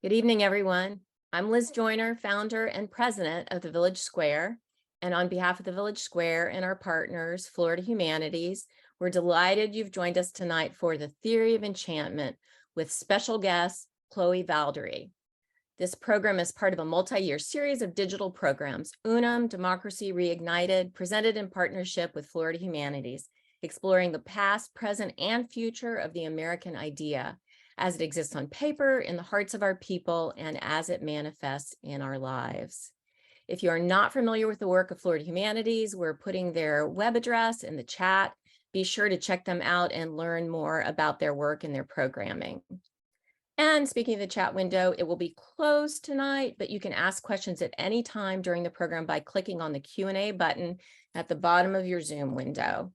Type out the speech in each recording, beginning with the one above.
Good evening, everyone. I'm Liz Joyner, founder and president of the Village Square. And on behalf of the Village Square and our partners, Florida Humanities, we're delighted you've joined us tonight for the Theory of Enchantment with special guest, Chloé Valdary. This program is part of a multi-year series of digital programs, UNUM, Democracy Reignited, presented in partnership with Florida Humanities, exploring the past, present, and future of the American idea as it exists on paper, in the hearts of our people, and as it manifests in our lives. If you are not familiar with the work of Florida Humanities, we're putting their web address in the chat. Be sure to check them out and learn more about their work and their programming. And speaking of the chat window, it will be closed tonight, but you can ask questions at any time during the program by clicking on the Q&A button at the bottom of your Zoom window.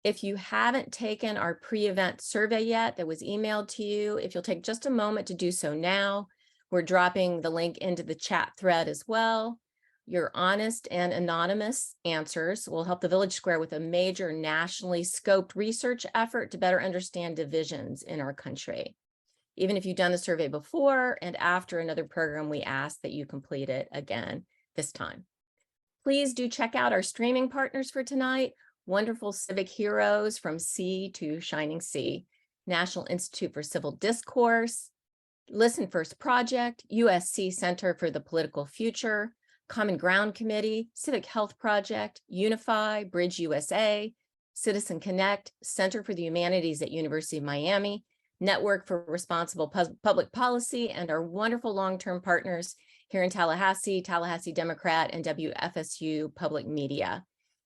If you haven't taken our pre-event survey yet that was emailed to you, if you'll take just a moment to do so now, we're dropping the link into the chat thread as well. Your honest and anonymous answers will help the Village Square with a major nationally scoped research effort to better understand divisions in our country. Even if you've done the survey before and after another program, we ask that you complete it again this time. Please do check out our streaming partners for tonight. Wonderful civic heroes from Sea to Shining Sea, National Institute for Civil Discourse, Listen First Project, USC Center for the Political Future, Common Ground Committee, Civic Health Project, Unify, Bridge USA, Citizen Connect, Center for the Humanities at University of Miami, Network for Responsible Public Policy, and our wonderful long-term partners here in Tallahassee, Tallahassee Democrat, and WFSU Public Media.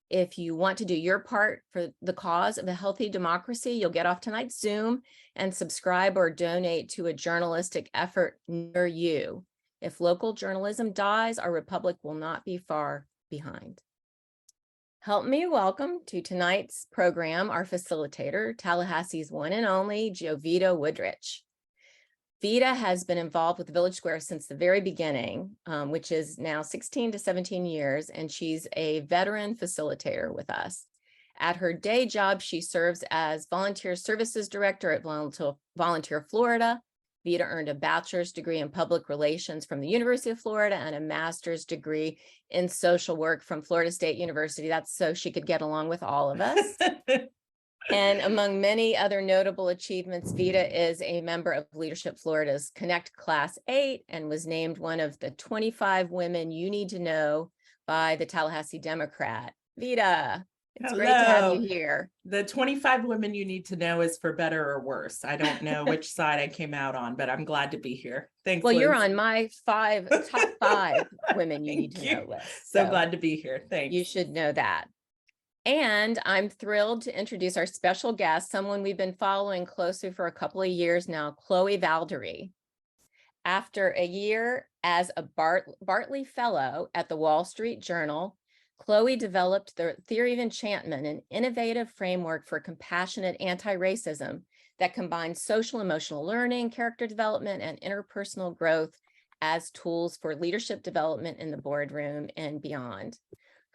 If you want to do your part for the cause of a healthy democracy, you'll get off tonight's Zoom and subscribe or donate to a journalistic effort near you. If local journalism dies, our republic will not be far behind. Help me welcome to tonight's program our facilitator, Tallahassee's one and only Jovita Woodrich. Vita has been involved with the Village Square since the very beginning, which is now 16 to 17 years, and she's a veteran facilitator with us. At her day job, she serves as Volunteer Services Director at Volunteer Florida. Vita earned a bachelor's degree in public relations from the University of Florida and a master's degree in social work from Florida State University. That's so she could get along with all of us. And among many other notable achievements, Vita is a member of Leadership Florida's Connect Class 8 and was named one of the 25 women you need to know by the Tallahassee Democrat. Vita, it's great to have you here. The 25 women you need to know is for better or worse. I don't know which side I came out on, but I'm glad to be here. Thanks. Well, Liz. you're on my top five women you need to know list. So glad to be here. Thanks. You should know that. And I'm thrilled to introduce our special guest, someone we've been following closely for a couple of years now, Chloé Valdary. After a year as a Bartley Fellow at the Wall Street Journal, Chloé developed the Theory of Enchantment, an innovative framework for compassionate anti-racism that combines social emotional learning, character development, and interpersonal growth as tools for leadership development in the boardroom and beyond.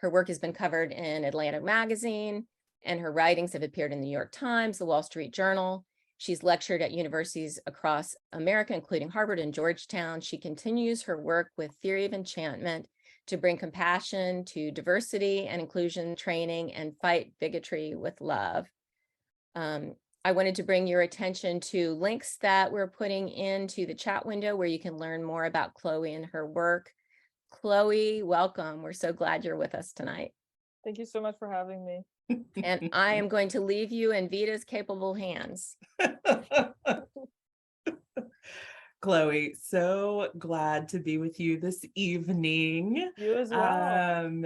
Her work has been covered in Atlantic Magazine, and her writings have appeared in the New York Times, the Wall Street Journal. She's lectured at universities across America, including Harvard and Georgetown. She continues her work with Theory of Enchantment to bring compassion to diversity and inclusion training and fight bigotry with love. I wanted to bring your attention to links that we're putting into the chat window where you can learn more about Chloé and her work. Chloé, welcome. We're so glad you're with us tonight. Thank you so much for having me. And I am going to leave you in Vita's capable hands. Chloé, so glad to be with you this evening. You as well.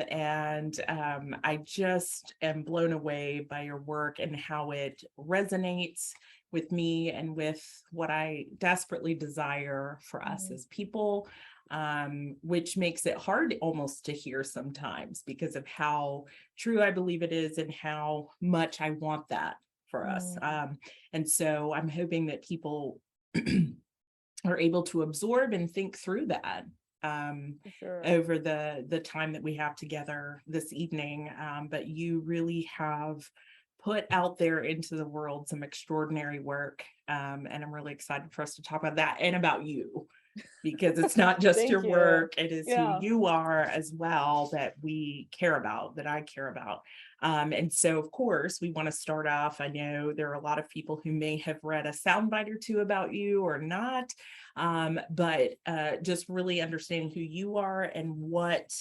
I just am blown away by your work and how it resonates with me and with what I desperately desire for us as people. Which makes it hard almost to hear sometimes because of how true I believe it is and how much I want that for us. And so I'm hoping that people are able to absorb and think through that over the time that we have together this evening. But you really have put out there into the world some extraordinary work. And I'm really excited for us to talk about that and about you. because it's not just Thank your you. work, it is Yeah. who you are as well that we care about, that I care about. And so, of course, we want to start off. I know there are a lot of people who may have read a soundbite or two about you or not, but just really understanding who you are and what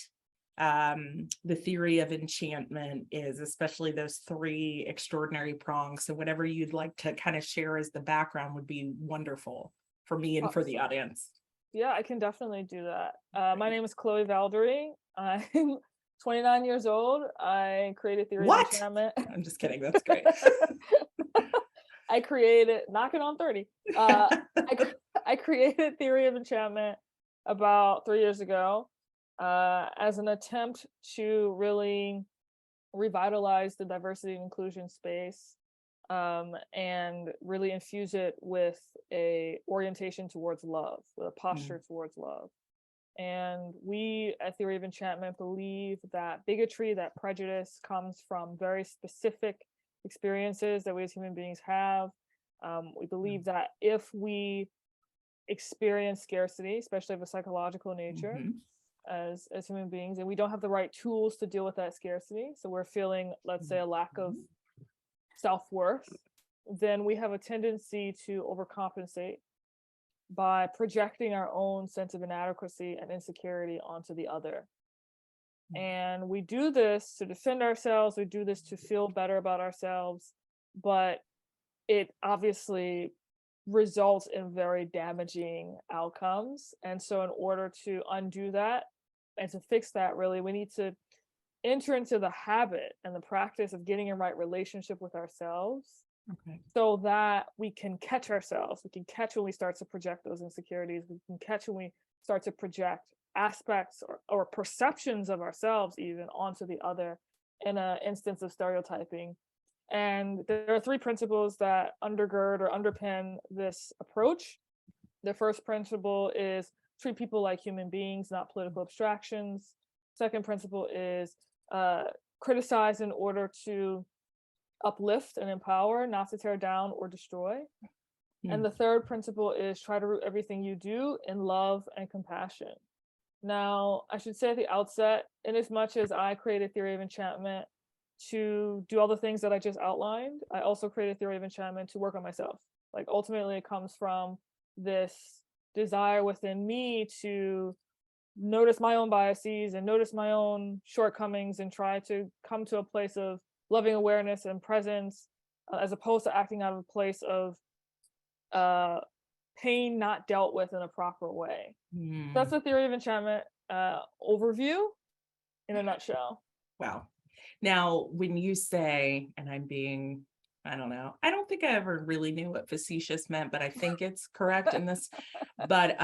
the theory of enchantment is, especially those three extraordinary prongs. So whatever you'd like to kind of share as the background would be wonderful for me and for the Awesome. audience. Yeah, I can definitely do that. My name is Chloé Valdary. I'm 29 years old. I created theory of What? enchantment. I'm just kidding. That's great. I created, knocking on 30. I created theory of enchantment about 3 years ago as an attempt to really revitalize the diversity and inclusion space, and really infuse it with a orientation towards love, with a posture towards love. And we at Theory of Enchantment believe that bigotry, that prejudice comes from very specific experiences that we as human beings have. We believe that if we experience scarcity, especially of a psychological nature, as human beings, and we don't have the right tools to deal with that scarcity, so we're feeling, let's say, a lack of self-worth, then we have a tendency to overcompensate by projecting our own sense of inadequacy and insecurity onto the other. And we do this to defend ourselves, we do this to feel better about ourselves, but it obviously results in very damaging outcomes. And so in order to undo that and to fix that, really, we need to enter into the habit and the practice of getting in right relationship with ourselves, so that we can catch ourselves. We can catch when we start to project those insecurities. We can catch when we start to project aspects or perceptions of ourselves even onto the other in an instance of stereotyping. And there are three principles that undergird or underpin this approach. The first principle is treat people like human beings, not political abstractions. Second principle is criticize in order to uplift and empower, not to tear down or destroy. And the third principle is try to root everything you do in love and compassion. Now, I should say at the outset, in as much as I created Theory of Enchantment to do all the things that I just outlined, I also created Theory of Enchantment to work on myself. Like, ultimately, it comes from this desire within me to notice my own biases and notice my own shortcomings and try to come to a place of loving awareness and presence, as opposed to acting out of a place of pain not dealt with in a proper way. That's the Theory of Enchantment overview in a nutshell. Wow. Now, when you say, and I'm being, I don't know, I don't think I ever really knew what facetious meant, but I think it's correct in this. But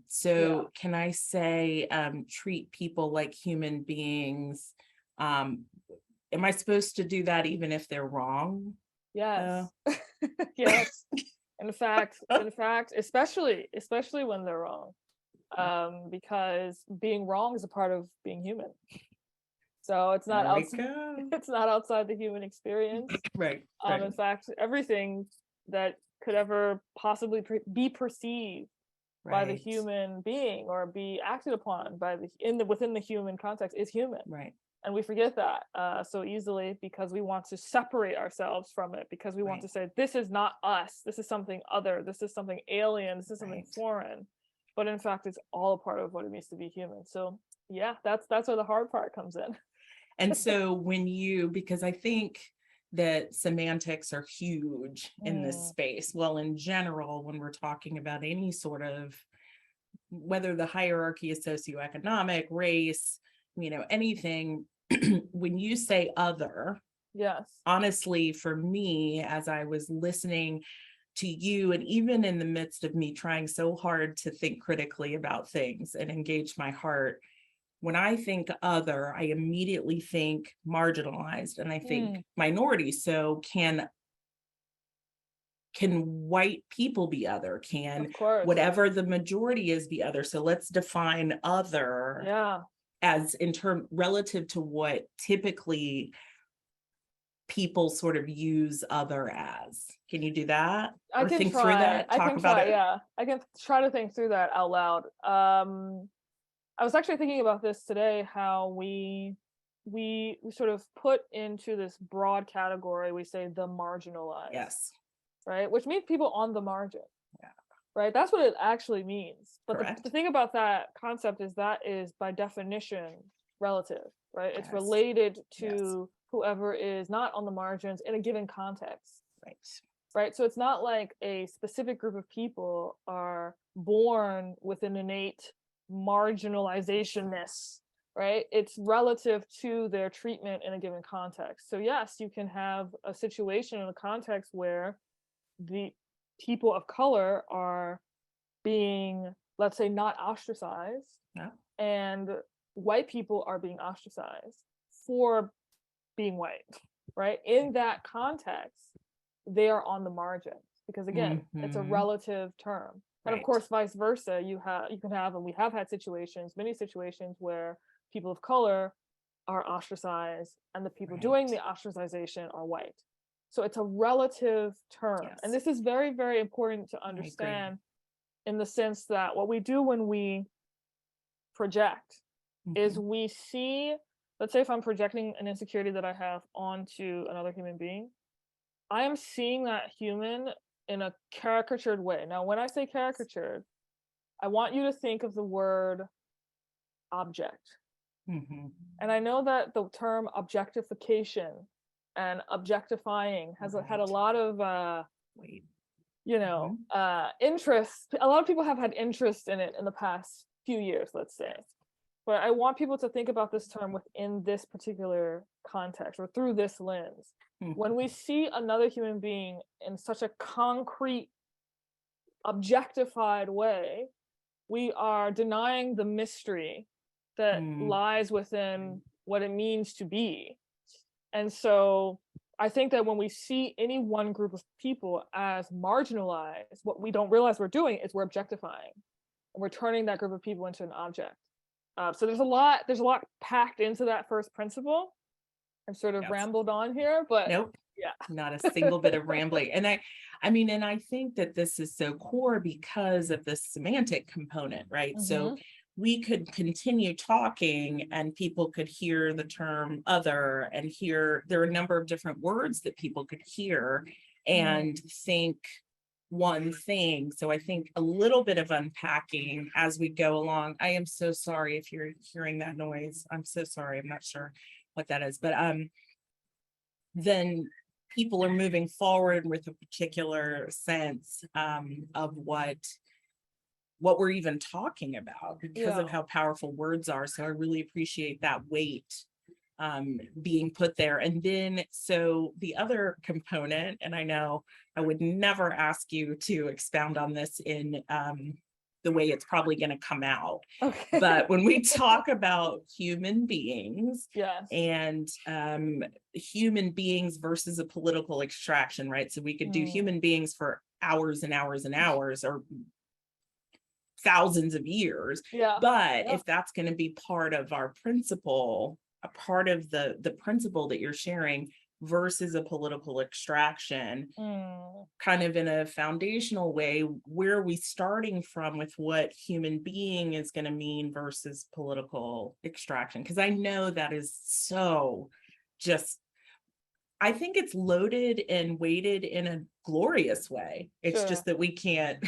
so can I say treat people like human beings? Am I supposed to do that even if they're wrong? Yes. Yes. In fact, especially when they're wrong, because being wrong is a part of being human. So it's not outside the human experience. Right. In fact, everything that could ever possibly be perceived by the human being or be acted upon by within the human context is human. Right. And we forget that so easily because we want to separate ourselves from it, because we want to say, this is not us, this is something other, this is something alien, this is something foreign. But in fact, it's all a part of what it means to be human. So yeah, that's where the hard part comes in. And so because I think that semantics are huge in this space. Well, in general, when we're talking about any sort of, whether the hierarchy is socioeconomic, race, anything, when you say other, yes, honestly, for me, as I was listening to you, and even in the midst of me trying so hard to think critically about things and engage my heart, when I think other, I immediately think marginalized, and I think minority. So can white people be other? Can whatever the majority is be other? So let's define other as in term relative to what typically people sort of use other as. Can you do that? I Or can think through try. that? I Talk can about try. it? Yeah, I can try to think through that out loud. I was actually thinking about this today, how we sort of put into this broad category, we say the marginalized, Yes. right? Which means people on the margin. Yeah. Right? That's what it actually means. But Correct. the thing about that concept is that is by definition relative, right? It's Yes. related to Yes. whoever is not on the margins in a given context. Right. Right. So it's not like a specific group of people are born with an innate marginalizationness, right? It's relative to their treatment in a given context. So yes, you can have a situation in a context where the people of color are being, let's say, not ostracized, Yeah. and white people are being ostracized for being white, right? In that context, they are on the margins because again, it's a Mhm. relative term. And of Right. course, vice versa, you can have, and we have had situations, many situations where people of color are ostracized and the people doing the Right. ostracization are white. So it's a relative term. And Yes. this is very, very important to I agree. understand in the sense that what we do when we project is Mhm. we see, let's say if I'm projecting an insecurity that I have onto another human being, I am seeing that human in a caricatured way. Now, when I say caricatured, I want you to think of the word object. Mhm. And I know that the term objectification and objectifying has had a Right. lot of Wait. interest. A lot of people have had interest in it in the past few years, let's say. But I want people to think about this term within this particular context or through this lens. Mhm. When we see another human being in such a concrete, objectified way, we are denying the mystery that lies within what it means to be. And so I think that when we see any one group of people as marginalized, what we don't realize we're doing is we're objectifying, and we're turning that group of people into an object. So there's a lot packed into that first principle. I've sort of Yes. rambled on here, but Nope. yeah. Not a single bit of rambling. And I mean, and I think that this is so core because of the semantic component, right? So we could continue talking and people could hear the term other and hear there are a number of different words that people could hear and think one thing. So I think a little bit of unpacking as we go along. I am so sorry if you're hearing that noise. I'm so sorry. I'm not sure what that is, but then people are moving forward with a particular sense of what we're even talking about because of how powerful words are. So I really appreciate that weight being put there. And then, so the other component, and I know I would never ask you to expound on this in the way it's probably going to come out. Okay. But when we talk about human beings and human beings versus a political extraction, right? So we could do human beings for hours and hours and hours or thousands of years. But if that's going to be part of our principle, a part of the principle that you're sharing versus a political extraction, kind of in a foundational way, where are we starting from with what human being is going to mean versus political extraction? Because I know that is so just, I think it's loaded and weighted in a glorious way. It's just that we can't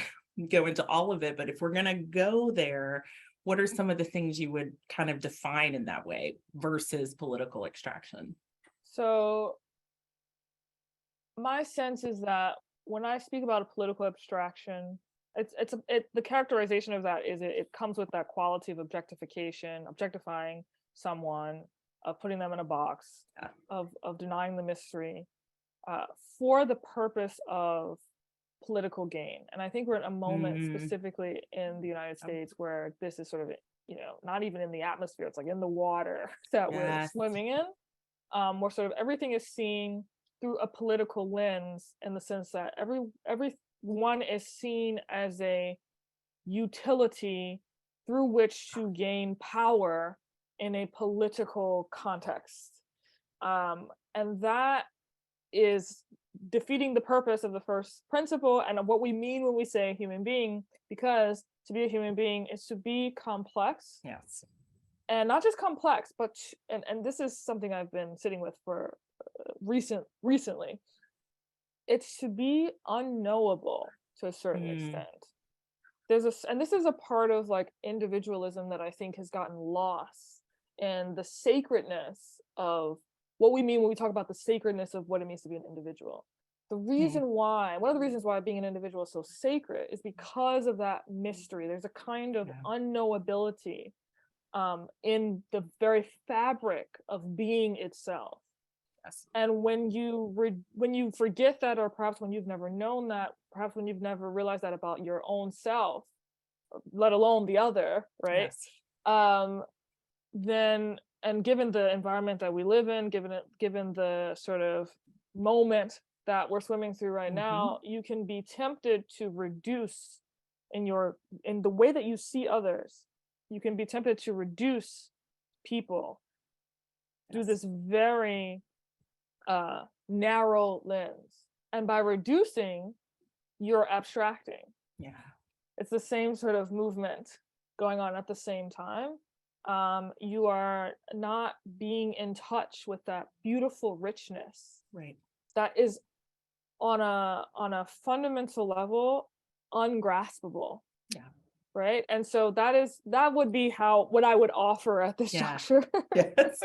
go into all of it. But if we're going to go there, what are some of the things you would kind of define in that way versus political extraction? So my sense is that when I speak about a political abstraction, the characterization of that is it comes with that quality of objectification, objectifying someone, of putting them in a box, of denying the mystery, for the purpose of political gain. And I think we're in a moment specifically in the United States where this is sort of, not even in the atmosphere, it's like in the water that we're swimming in, where sort of everything is seen through a political lens, in the sense that everyone is seen as a utility through which to gain power in a political context. And that is defeating the purpose of the first principle and what we mean when we say human being, because to be a human being is to be complex. Yes. And not just complex, but and this is something I've been sitting with for recently. It's to be unknowable to a certain extent. And this is a part of like individualism that I think has gotten lost in the sacredness of what we mean when we talk about the sacredness of what it means to be an individual. One of the reasons why being an individual is so sacred is because of that mystery. There's a kind of unknowability in the very fabric of being itself. Yes. And when you forget that, or perhaps when you've never known that, perhaps when you've never realized that about your own self, let alone the other, right? Yes. Then, and given the environment that we live in, given the sort of moment that we're swimming through right now, you can be tempted to reduce in the way that you see others. You can be tempted to reduce people through this very narrow lens. And by reducing, you're abstracting. Yeah. It's the same sort of movement going on at the same time. You are not being in touch with that beautiful richness. Right. That is on a fundamental level ungraspable. Yeah. Right. And so that would be what I would offer at this juncture. Yes.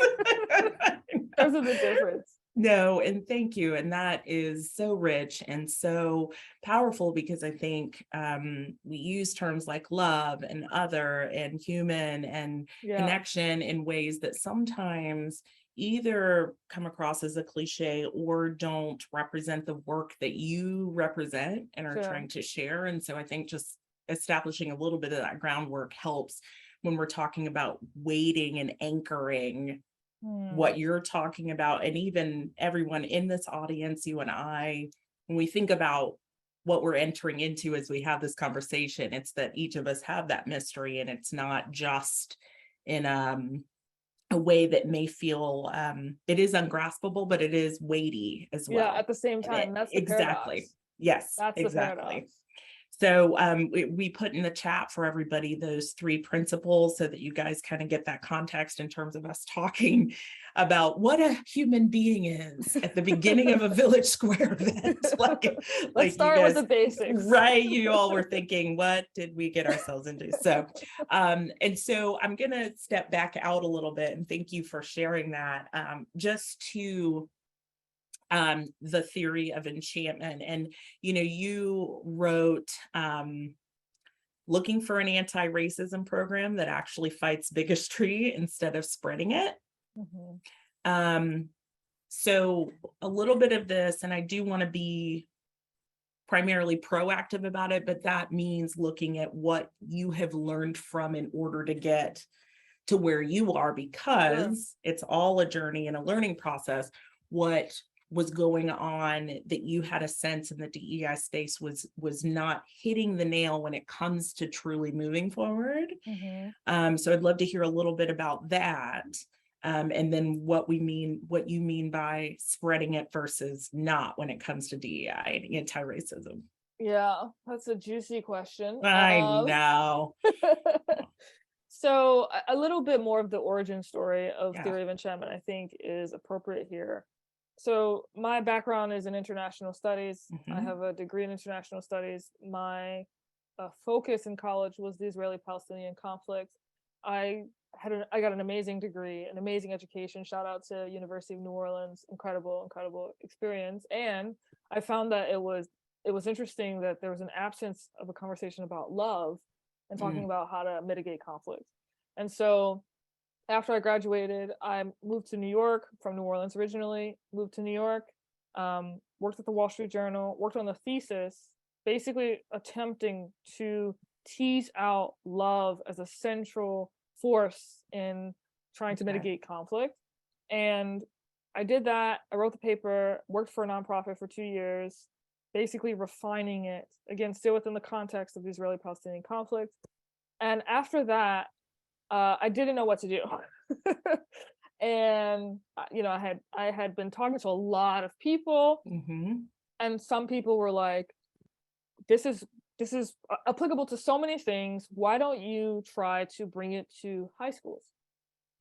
Those are the difference. No, and thank you. And that is so rich and so powerful, because I think we use terms like love and other and human and connection in ways that sometimes either come across as a cliche or don't represent the work that you represent and are trying to share. And so I think just establishing a little bit of that groundwork helps when we're talking about weighting and anchoring what you're talking about. And even everyone in this audience, you and I, when we think about what we're entering into as we have this conversation, it's that each of us have that mystery, and it's not just in a way that may feel it is ungraspable, but it is weighty as well. Yeah, at the same time. That's the exactly. paradox. Yes, that's exactly. The paradox. So we put in the chat for everybody those 3 principles so that you guys kind of get that context in terms of us talking about what a human being is at the beginning of a Village Square event. Let's start with the basics. Right. You all were thinking, what did we get ourselves into? So, and so I'm going to step back out a little bit, and thank you for sharing that, just to the theory of enchantment. And you wrote looking for an anti-racism program that actually fights bigotry instead of spreading it. So a little bit of this, and I do want to be primarily proactive about it, but that means looking at what you have learned from in order to get to where you are, because it's all a journey and a learning process. What was going on that you had a sense in the DEI space was not hitting the nail when it comes to truly moving forward. So I'd love to hear a little bit about that, and then what you mean by spreading it versus not when it comes to DEI and anti-racism. Yeah, that's a juicy question. I know. So a little bit more of the origin story of theory of enchantment, I think, is appropriate here. So my background is in international studies. I have a degree in international studies. My focus in college was the Israeli-Palestinian conflict. I got an amazing degree, an amazing education. Shout out to University of New Orleans. Incredible experience. And I found that it was interesting that there was an absence of a conversation about love and talking about how to mitigate conflict. And so after I graduated, I moved to New York from New Orleans originally, moved to New York, worked at the Wall Street Journal, worked on the thesis, basically attempting to tease out love as a central force in trying to mitigate conflict. And I did that. I wrote the paper, worked for a nonprofit for 2 years, basically refining it, again, still within the context of the Israeli-Palestinian conflict. And after that, I didn't know what to do. And I had been talking to a lot of people, and some people were like, this is applicable to so many things. Why don't you try to bring it to high schools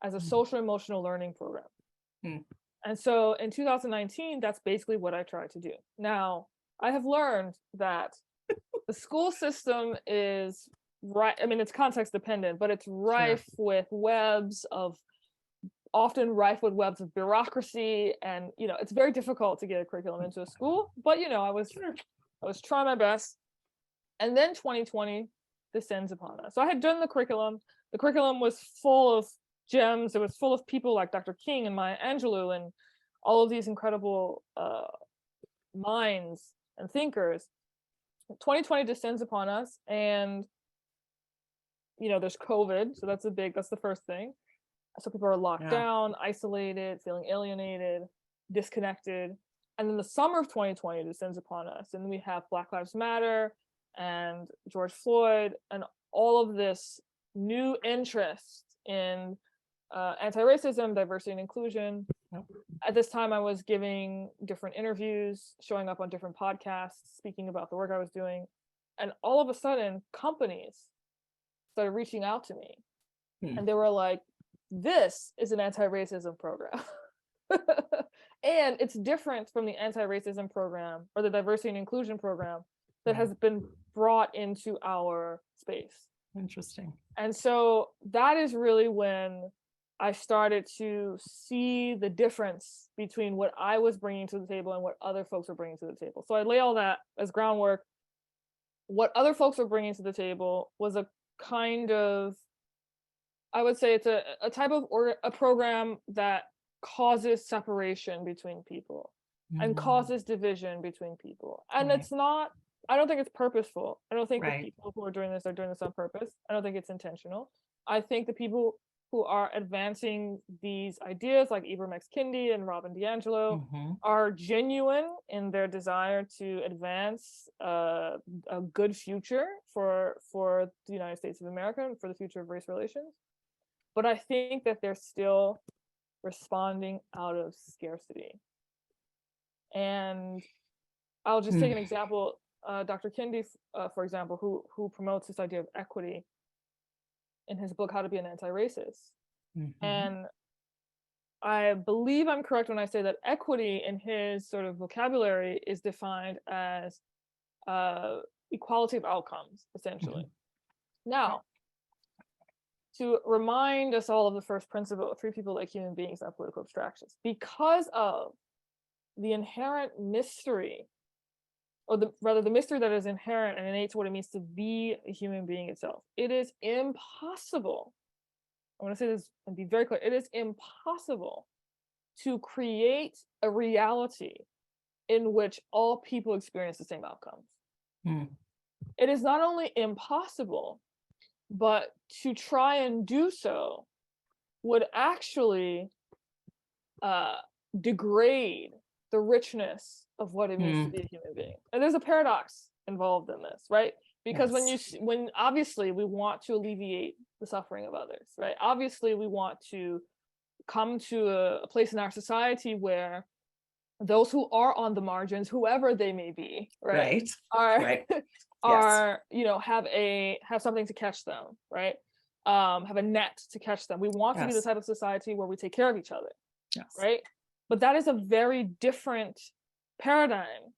as a social emotional learning program? And so in 2019, that's basically what I tried to do. Now, I have learned that the school system is right. I mean, it's context dependent, but it's rife with often rife with webs of bureaucracy. And, it's very difficult to get a curriculum into a school, but, I was trying my best. And then 2020 descends upon us. So I had done the curriculum. The curriculum was full of gems. It was full of people like Dr. King and Maya Angelou and all of these incredible minds and thinkers. 2020 descends upon us, and there's COVID, so that's the first thing. So people are locked down, isolated, feeling alienated, disconnected. And then the summer of 2020 descends upon us, and we have Black Lives Matter and George Floyd and all of this new interest in antiracism, diversity, and inclusion. At this time, I was giving different interviews, showing up on different podcasts, speaking about the work I was doing. And all of a sudden, companies started reaching out to me. And they were like, this is an anti-racism program. And it's different from the anti-racism program or the diversity and inclusion program that has been brought into our space. Interesting. And so that is really when I started to see the difference between what I was bringing to the table and what other folks were bringing to the table. So I lay all that as groundwork. What other folks were bringing to the table was a kind of, I would say it's a type of a program that causes separation between people and causes division between people. And it's not, I don't think it's purposeful. I don't think the people who are doing this on purpose. I don't think it's intentional. I think the people who are advancing these ideas like Ibram X. Kendi and Robin DiAngelo are genuine in their desire to advance a good future for the United States of America and for the future of race relations. But I think that they're still responding out of scarcity. And I'll just take an example. Dr. Kendi, for example, who promotes this idea of equity in his book, How to Be an Anti-Racist. And I believe I'm correct when I say that equity in his sort of vocabulary is defined as equality of outcomes, essentially. Now, to remind us all of the first principle, treat people like human beings, not political abstractions, because of the inherent mystery, or the mystery that is inherent and innate to what it means to be a human being itself. It is impossible, I want to say this and be very clear, it is impossible to create a reality in which all people experience the same outcomes. It is not only impossible, but to try and do so would actually degrade the richness of what it means to be a human being. And there's a paradox involved in this, right? Because when obviously we want to alleviate the suffering of others, right? Obviously we want to come to a place in our society where those who are on the margins, whoever they may be, are have something to catch them, right? Have a net to catch them. We want to be the type of society where we take care of each other, right? But that is a very different paradigm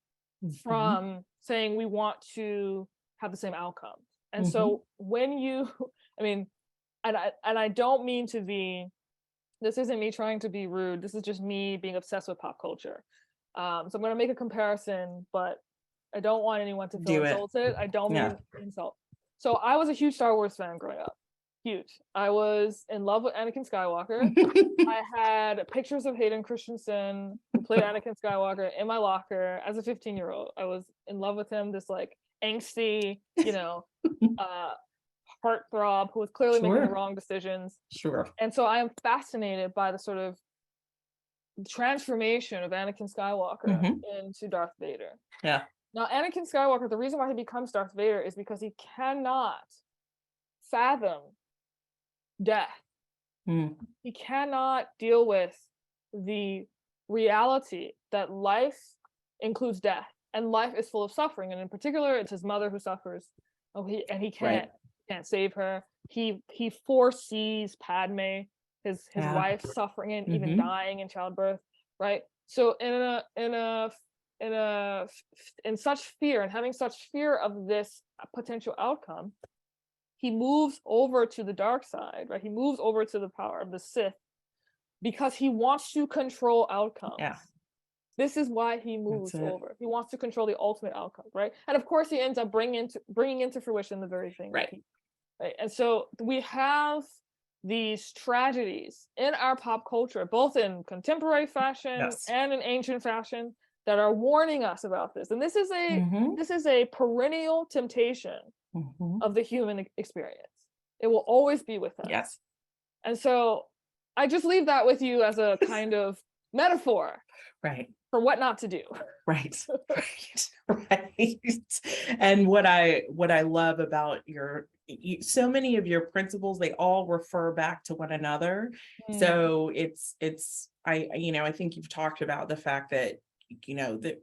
from saying we want to have the same outcome. And so when you, I mean, and I don't mean to be, this isn't me trying to be rude. This is just me being obsessed with pop culture. So I'm going to make a comparison, but I don't want anyone to feel insulted. I don't mean insult. So I was a huge Star Wars fan growing up. Huge. I was in love with Anakin Skywalker. I had pictures of Hayden Christensen, who played Anakin Skywalker, in my locker as a 15-year-old. I was in love with him, this like angsty, heartthrob who was clearly making the wrong decisions. And so I am fascinated by the sort of transformation of Anakin Skywalker into Darth Vader. Now, Anakin Skywalker, the reason why he becomes Darth Vader is because he cannot fathom death. Mm. He cannot deal with the reality that life includes death, and life is full of suffering. And in particular, it's his mother who suffers. Oh, he Right. can't save her. He foresees Padme, his Yeah. wife, suffering and even Mhm. dying in childbirth. Right. So in such fear, and having such fear of this potential outcome, he moves over to the dark side, right? He moves over to the power of the Sith because he wants to control outcomes. Yeah. This is why he moves it. over. He wants to control the ultimate outcome, right? And of course, he ends up bringing into fruition the very thing. Right. Right. And so we have these tragedies in our pop culture, both in contemporary fashion Yes. and in ancient fashion, that are warning us about this. And this is a perennial temptation of the human experience. It will always be with us. Yes. And so I just leave that with you as a kind of metaphor Right. for what not to do. Right. Right. And what I love about so many of your principles, they all refer back to one another. So it's I think you've talked about the fact that that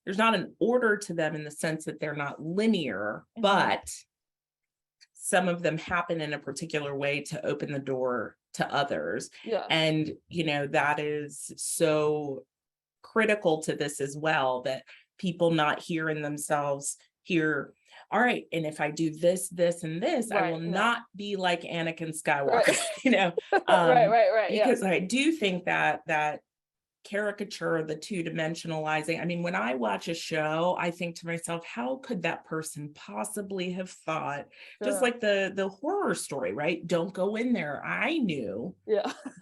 there's not an order to them in the sense that they're not linear, but some of them happen in a particular way to open the door to others. Yeah. And that is so critical to this as well, that people not hearing themselves here, all right, and if I do this, this, and this, I will not be like Anakin Skywalker. Right. Because I do think that caricature, the two-dimensionalizing. I mean, when I watch a show, I think to myself, how could that person possibly have thought? Just like the horror story, right? Don't go in there. I knew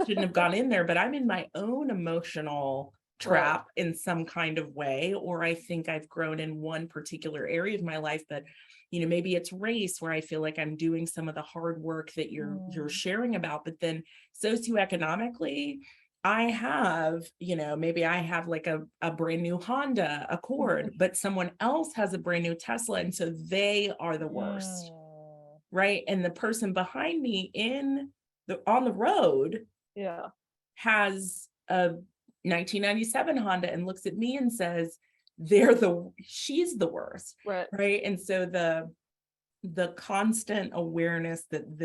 shouldn't have gone in there, but I'm in my own emotional trap in some kind of way, or I think I've grown in one particular area of my life, but maybe it's race, where I feel like I'm doing some of the hard work that you're sharing about, but then socioeconomically, I have, maybe I have like a brand new Honda Accord, but someone else has a brand new Tesla, and so they are the worst, right? And the person behind me on the road has a 1997 Honda and looks at me and says, she's the worst, right? And so the constant awareness that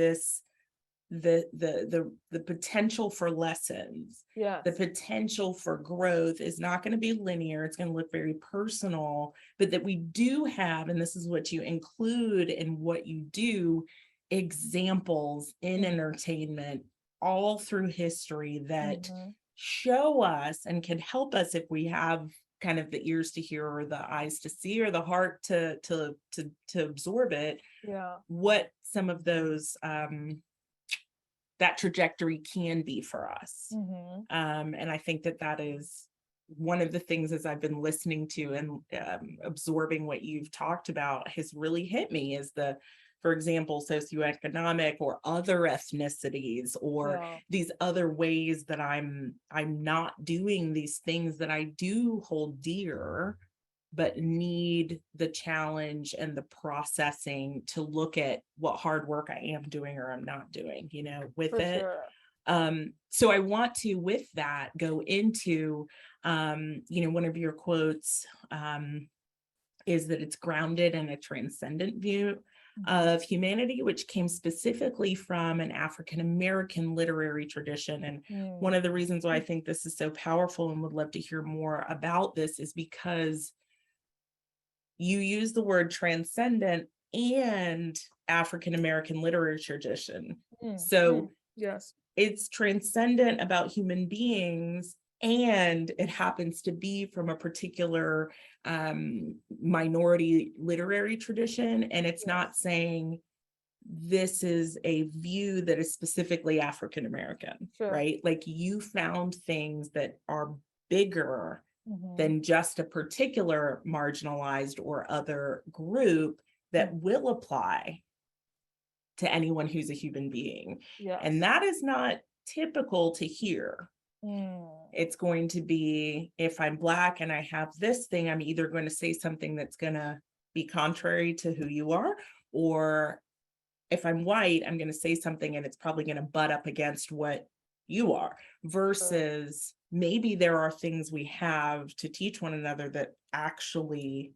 the potential for lessons, the potential for growth is not going to be linear. It's going to look very personal, but that we do have, and this is what you include in what you do, examples in entertainment all through history that show us and can help us, if we have kind of the ears to hear or the eyes to see or the heart to absorb it, what some of those that trajectory can be for us. And I think that is one of the things, as I've been listening to and absorbing what you've talked about, has really hit me, is for example, socioeconomic or other ethnicities, or these other ways that I'm not doing these things that I do hold dear, but need the challenge and the processing to look at what hard work I am doing or I'm not doing, with it. So I want to, with that, go into, one of your quotes is that it's grounded in a transcendent view of humanity, which came specifically from an African-American literary tradition. And one of the reasons why I think this is so powerful and would love to hear more about this is because you use the word transcendent and African-American literary tradition. So it's transcendent about human beings, and it happens to be from a particular minority literary tradition. And it's not saying this is a view that is specifically African-American, right? Like, you found things that are bigger than just a particular marginalized or other group that will apply to anyone who's a human being. And that is not typical to hear. It's going to be, if I'm Black and I have this thing, I'm either going to say something that's going to be contrary to who you are, or if I'm white, I'm going to say something and it's probably going to butt up against what you are, versus maybe there are things we have to teach one another that actually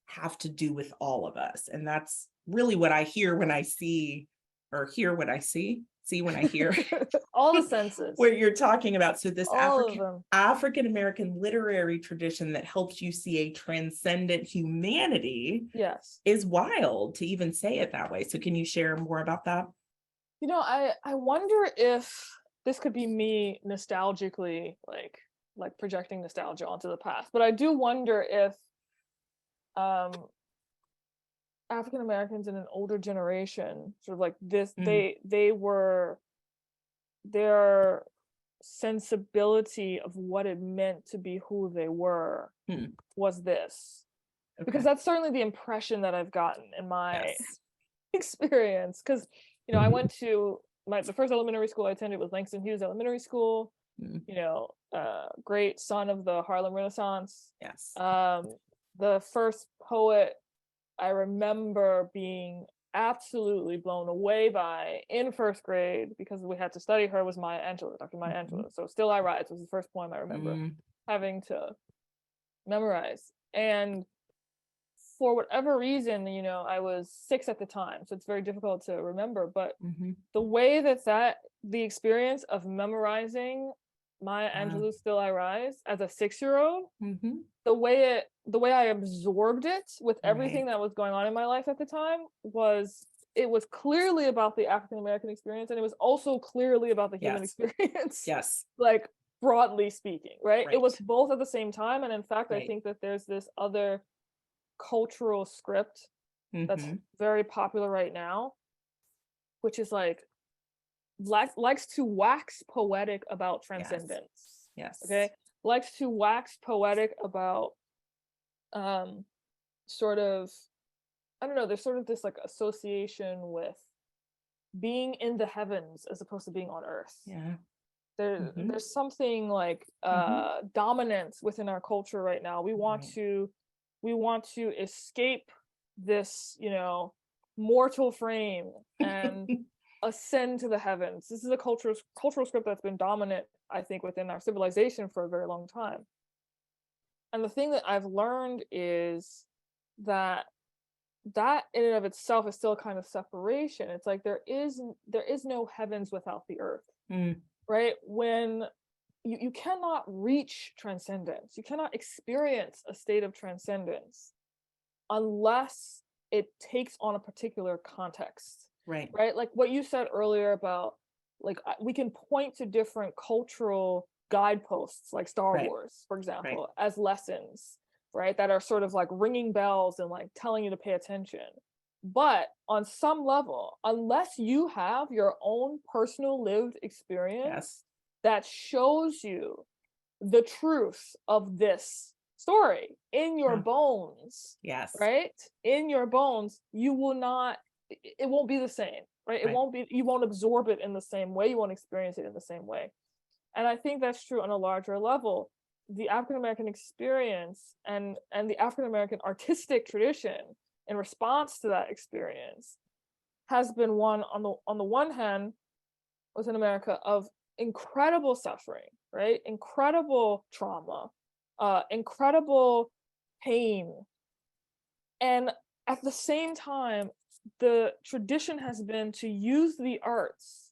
have to do with all of us. And that's really what I hear when I see, or hear what I see when I hear all the senses, what you're talking about. So this all of them. African-American literary tradition that helps you see a transcendent humanity, Yes, is wild to even say it that way. So can you share more about that? you know, I wonder if this could be me nostalgically like projecting nostalgia onto the past, but I do wonder if African Americans in an older generation, sort of like this, their sensibility of what it meant to be who they were was this. Okay. Because that's certainly the impression that I've gotten in my Yes. experience. Because, you know, I went to the first elementary school I attended was Langston Hughes Elementary School, you know, great son of the Harlem Renaissance. Yes. The first poet I remember being absolutely blown away by in first grade, because we had to study her, was Maya Angelou, Dr. Maya Angelou. So Still I Rise was the first poem I remember having to memorize. And for whatever reason, you know, I was 6 at the time, so it's very difficult to remember, but the way that the experience of memorizing Maya Angelou's Still I Rise as a 6-year-old, the way I absorbed it with everything that was going on in my life at the time was, it was clearly about the African American experience, and it was also clearly about the human experience. Yes. Like, broadly speaking, right? It was both at the same time. And in fact, I think that there's this other cultural script that's very popular right now, which is likes to wax poetic about transcendence. Yes. Okay. Likes to wax poetic about sort of, I don't know, there's sort of this like association with being in the heavens as opposed to being on earth. Yeah. There's something like dominance within our culture right now. We want to escape this, you know, mortal frame and ascend to the heavens. This is a cultural script that's been dominant, I think, within our civilization for a very long time. And the thing that I've learned is that in and of itself is still a kind of separation. It's like there is no heavens without the earth. Right? When you cannot reach transcendence, you cannot experience a state of transcendence unless it takes on a particular context. Right? Like what you said earlier about, like, we can point to different cultural guideposts, like Star Wars, for example, as lessons, right? That are sort of like ringing bells and like telling you to pay attention. But on some level, unless you have your own personal lived experience that shows you the truth of this story in your bones, right? In your bones, you will not, it won't be the same, right? It won't be, you won't absorb it in the same way, you won't experience it in the same way. And I think that's true on a larger level. The African American experience and the African American artistic tradition in response to that experience has been one, on the one hand, within America, of incredible suffering, right? Incredible trauma, incredible pain. And at the same time, the tradition has been to use the arts,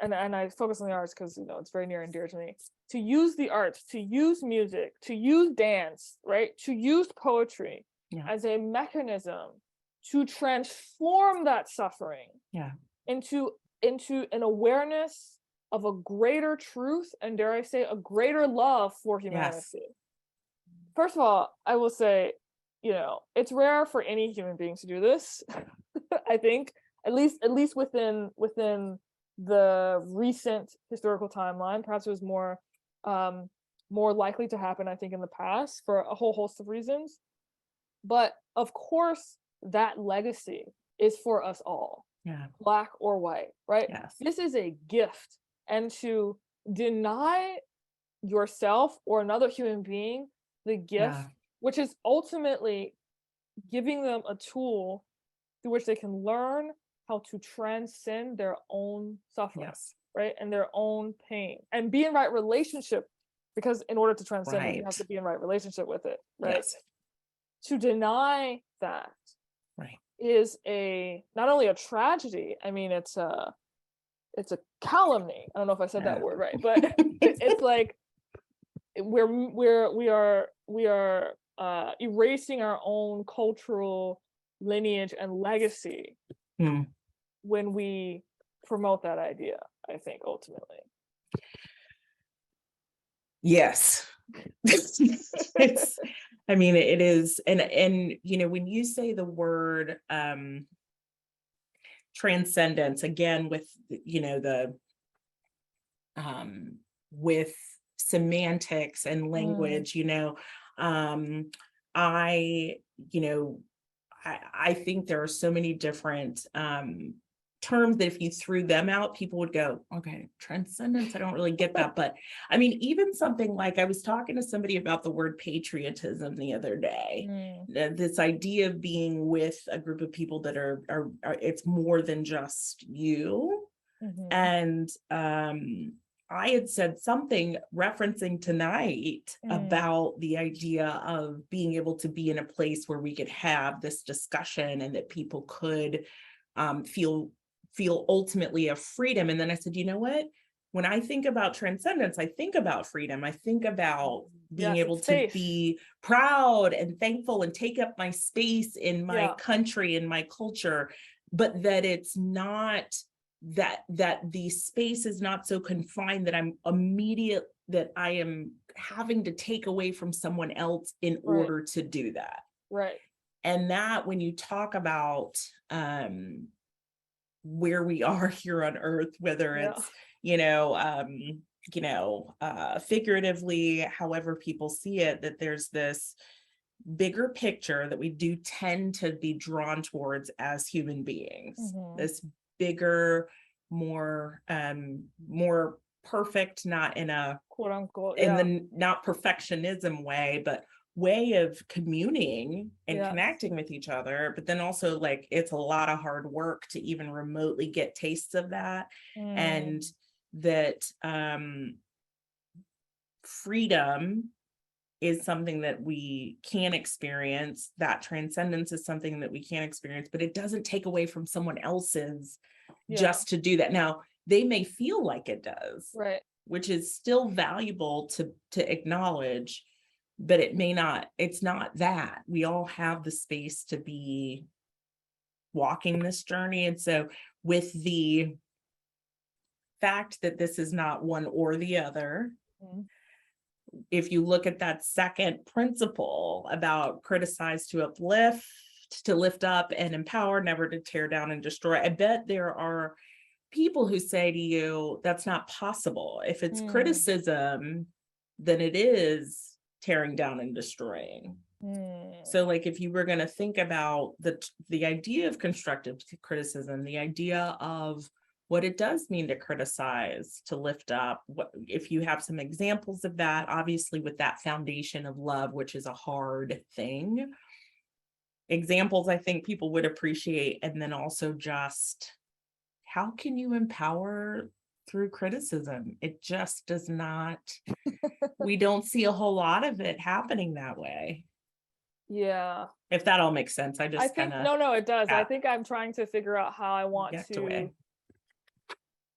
and I focus on the arts because, you know, it's very near and dear to me, to use the arts, to use music, to use dance, right? To use poetry as a mechanism to transform that suffering into an awareness of a greater truth, and dare I say, a greater love for humanity. First of all, I will say, you know, it's rare for any human being to do this. I think, at least within the recent historical timeline. Perhaps it was more likely to happen, I think, in the past for a whole host of reasons. But of course, that legacy is for us all, Black or white, right? This is a gift. And to deny yourself or another human being the gift, which is ultimately giving them a tool through which they can learn how to transcend their own suffering, Yes. right? And their own pain, and be in right relationship, because in order to transcend it, you have Right. to be in right relationship with it, right? Yes. To deny that Right. is not only a tragedy, I mean, it's a calumny. I don't know if I said that word right, but it's like we are erasing our own cultural lineage and legacy Mm. when we promote that idea, I think, ultimately. Yes. It's, I mean, it is. And, you know, when you say the word, transcendence, again, with, you know, the, with semantics and language, you know, I, you know, I think there are so many different, terms that if you threw them out, people would go, okay, transcendence, I don't really get that. But I mean, even something like, I was talking to somebody about the word patriotism the other day. This idea of being with a group of people that are it's more than just you. And I had said something referencing tonight about the idea of being able to be in a place where we could have this discussion and that people could feel ultimately a freedom. And then I said, you know what? When I think about transcendence, I think about freedom. I think about being able to be proud and thankful and take up my space in my country and my culture, but that it's not that the space is not so confined that that I am having to take away from someone else in order to do that. Right. And that when you talk about where we are here on earth, whether it's, figuratively, however people see it, that there's this bigger picture that we do tend to be drawn towards as human beings, this bigger, more perfect, not in a quote unquote, in the not perfectionism way, but way of communing and connecting with each other. But then also, like, it's a lot of hard work to even remotely get tastes of that. And that freedom is something that we can experience, that transcendence is something that we can experience, but it doesn't take away from someone else's just to do that. Now, they may feel like it does, right, which is still valuable to acknowledge, but it may not, it's not that. We all have the space to be walking this journey. And so with the fact that this is not one or the other, if you look at that second principle about criticize to uplift, to lift up and empower, never to tear down and destroy, I bet there are people who say to you, that's not possible. If it's criticism, then it is tearing down and destroying. So like, if you were going to think about the idea of constructive criticism, the idea of what it does mean to criticize, to lift up, what if you have some examples of that, obviously with that foundation of love, which is a hard thing, examples I think people would appreciate. And then also just, how can you empower through criticism? It just does not, we don't see a whole lot of it happening that way. Yeah. If that all makes sense. I think kinda, no, it does. I think I'm trying to figure out how I want to.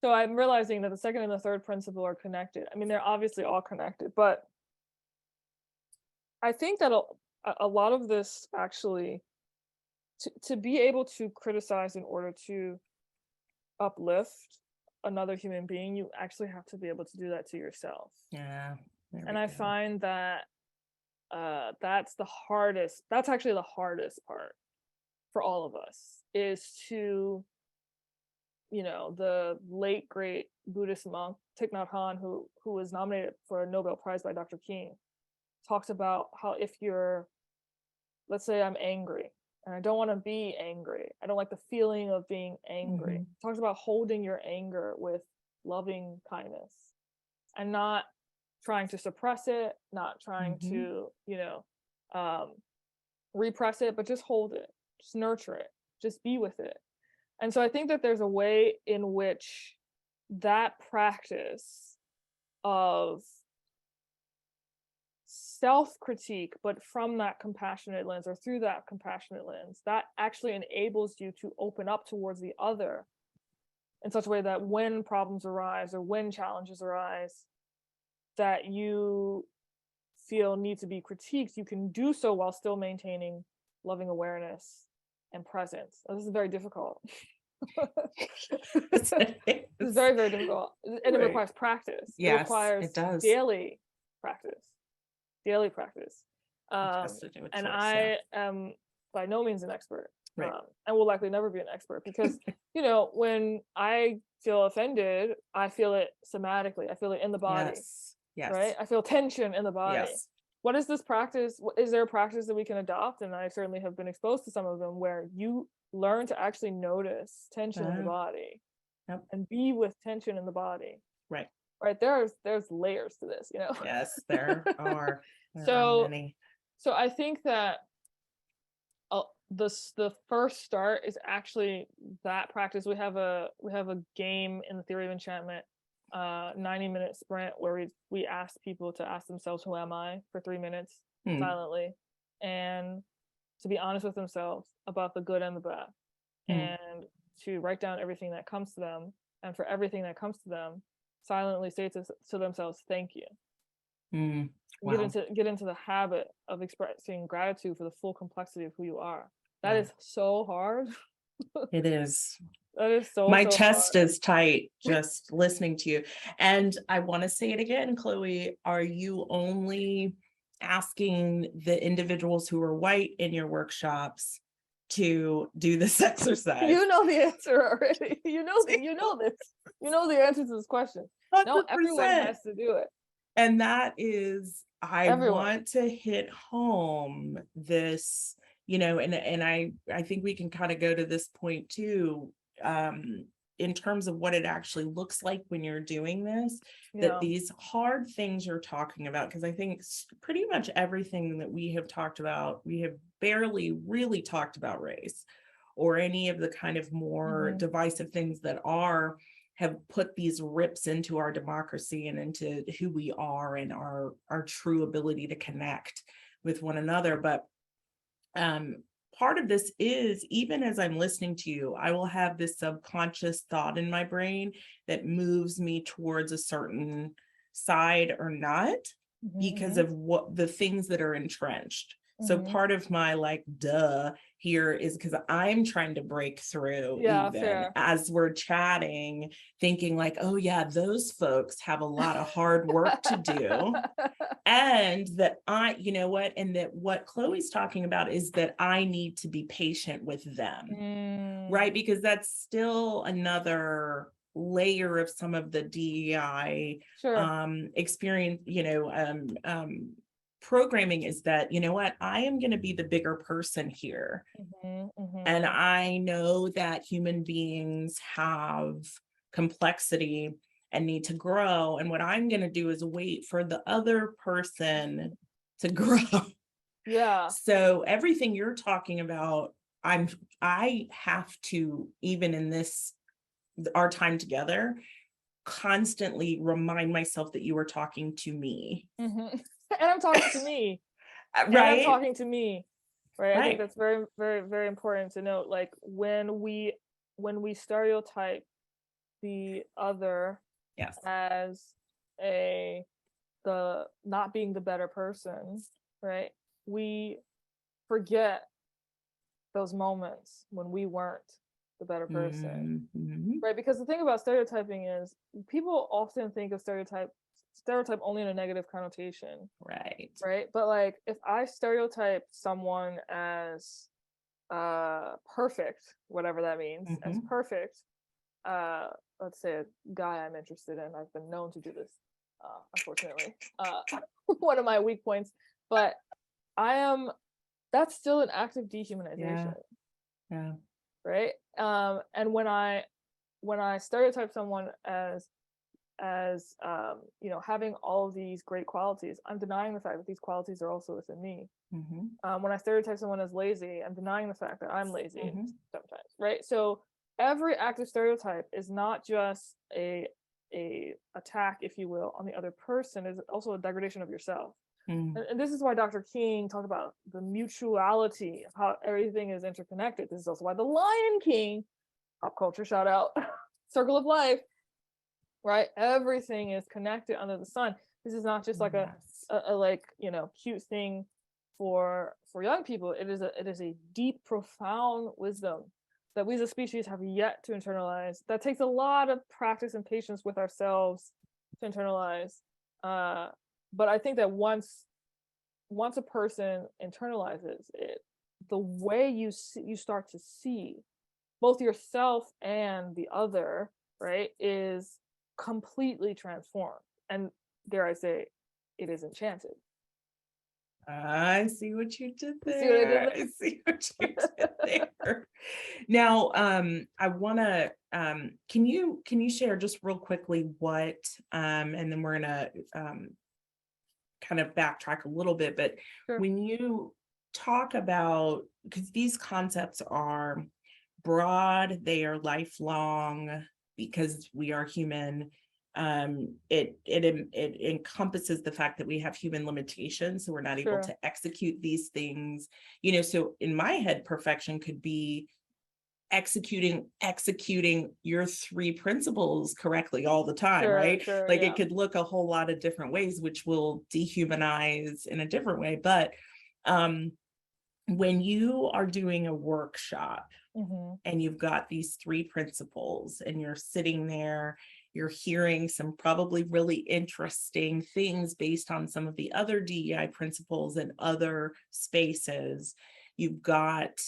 So I'm realizing that the second and the third principle are connected. I mean, they're obviously all connected, but I think that a lot of this actually, to be able to criticize in order to uplift another human being, you actually have to be able to do that to yourself. Yeah. And I find that that's actually the hardest part for all of us, is to, the late great Buddhist monk Thich Nhat Hanh, who was nominated for a Nobel Prize by Dr. King, talks about how if you're, let's say I'm angry and I don't want to be angry, I don't like the feeling of being angry. Talks about holding your anger with loving kindness and not trying to suppress it, not trying to, repress it, but just hold it, just nurture it, just be with it. And so I think that there's a way in which that practice of self-critique, but from that compassionate lens or through that compassionate lens, that actually enables you to open up towards the other in such a way that when problems arise or when challenges arise that you feel need to be critiqued, you can do so while still maintaining loving awareness and presence. This is very difficult. It's very, very difficult. And it requires practice. Yes, it requires it does. daily practice. Daily practice. Has to do with And choice, I am by no means an expert. Right. And will likely never be an expert because, you know, when I feel offended, I feel it somatically. I feel it in the body. Yes. Yes. Right? I feel tension in the body. Yes. What is this practice? Is there a practice that we can adopt? And I certainly have been exposed to some of them where you learn to actually notice tension in the body and be with tension in the body. Right. Right. There's layers to this, you know? Yes, there are. There are many. So I think that the first start is actually that practice. We have a game in the Theory of Enchantment, 90-minute sprint where we ask people to ask themselves, who am I, for 3 minutes silently, and to be honest with themselves about the good and the bad, and to write down everything that comes to them, and for everything that comes to them, silently say to themselves, thank you. Wow. Get into the habit of expressing gratitude for the full complexity of who you are. That is so hard. It is. That is so My so chest hard. is tight just listening to you. And I want to say it again, Chloe, are you only asking the individuals who are white in your workshops to do this exercise? You know the answer already. You know this. You know the answer to this question. 100%. No, everyone has to do it. And that is, I want to hit home this, you know, and I think we can kind of go to this point too, in terms of what it actually looks like when you're doing this, that these hard things you're talking about, because I think pretty much everything that we have talked about, we have barely really talked about race or any of the kind of more divisive things that have put these rips into our democracy and into who we are and our true ability to connect with one another. But part of this is, even as I'm listening to you, I will have this subconscious thought in my brain that moves me towards a certain side or not because of what the things that are entrenched. So part of my duh here is because I'm trying to break through as we're chatting, thinking oh yeah, those folks have a lot of hard work to do. And that you know what, and that what Chloe's talking about is that I need to be patient with them, right? Because that's still another layer of some of the DEI experience, programming, is that, you know what, I am going to be the bigger person here. And I know that human beings have complexity and need to grow. And what I'm going to do is wait for the other person to grow. Yeah. So everything you're talking about, I have to, even in our time together, constantly remind myself that you are talking to me. And I'm talking to me. Right. And I'm talking to me. Right. I think that's very, very, very important to note. When we stereotype the other as the not being the better person, right? We forget those moments when we weren't the better person, right? Because the thing about stereotyping is people often think of stereotype only in a negative connotation, right? But if I stereotype someone as perfect, whatever that means, as perfect, let's say a guy I'm interested in, I've been known to do this, unfortunately, one of my weak points, but that's still an act of dehumanization. Yeah. Right. And when I stereotype someone as having all of these great qualities, I'm denying the fact that these qualities are also within me. When I stereotype someone as lazy, I'm denying the fact that I'm lazy sometimes, right? So every active stereotype is not just a attack, if you will, on the other person, is also a degradation of yourself. And this is why Dr. King talked about the mutuality of how everything is interconnected. This is also why the Lion King, pop culture shout out, circle of life, right? Everything is connected under the sun. This is not just like a like, you know, cute thing for young people. It is a deep, profound wisdom that we as a species have yet to internalize. That takes a lot of practice and patience with ourselves to internalize. But I think that once a person internalizes it, the way you start to see both yourself and the other, right, is completely transformed. And dare I say, it is enchanted. I see what you did See what I did there. there? I see what you did there. Now, I want to, can you share just real quickly what, and then we're gonna kind of backtrack a little bit, but Sure. when you talk about, because these concepts are broad, they are lifelong, because we are human. It encompasses the fact that we have human limitations, so we're not able Sure. to execute these things. You know, so in my head, perfection could be executing your 3 principles correctly all the time, Sure, right? sure, Like yeah. it could look a whole lot of different ways, which will dehumanize in a different way. But when you are doing a workshop and you've got these 3 principles and you're sitting there, you're hearing some probably really interesting things based on some of the other DEI principles in other spaces. You've got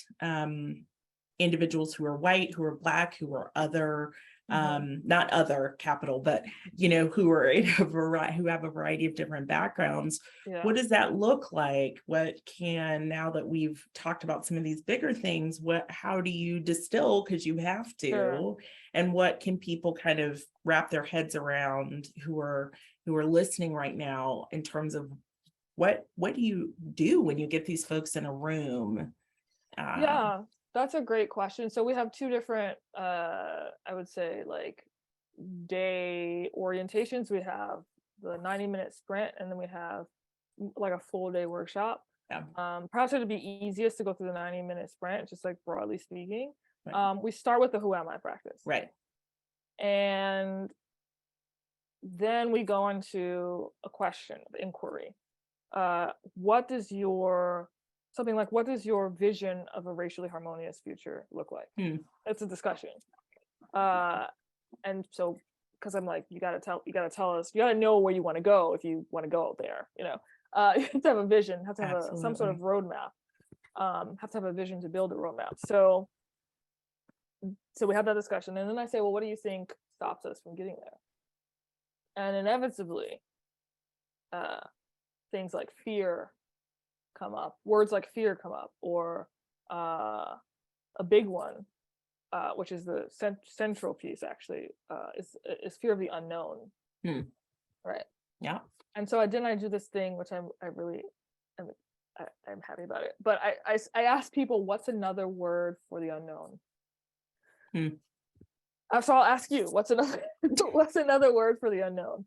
individuals who are white, who are Black, who are other, not other capital, but, you know, who are in a variety, who have a variety of different backgrounds. Yeah. What does that look like? What can, now that we've talked about some of these bigger things, how do you distill, because you have to, Sure. and what can people kind of wrap their heads around who are listening right now, in terms of what do you do when you get these folks in a room? Yeah, that's a great question. So we have 2 different, I would say, like, day orientations. We have the 90-minute sprint, and then we have like a full day workshop. Yeah. Perhaps it'd be easiest to go through the 90-minute sprint, just like broadly speaking. Right. We start with the who am I practice. Right. And then we go into a question, inquiry. What does your vision of a racially harmonious future look like? It's a discussion. And so, because I'm like, you gotta tell us, you gotta know where you want to go if you want to go there, you know. You have to have a vision, have to have some sort of roadmap, have to have a vision to build a roadmap. So we have that discussion, and then I say, well, what do you think stops us from getting there? And inevitably, things like fear come up, words like fear come up, or a big one, which is the central piece actually, is fear of the unknown. Right. Yeah. And so I do this thing, which I'm happy about it. But I ask people, what's another word for the unknown? So I'll ask you, what's another word for the unknown?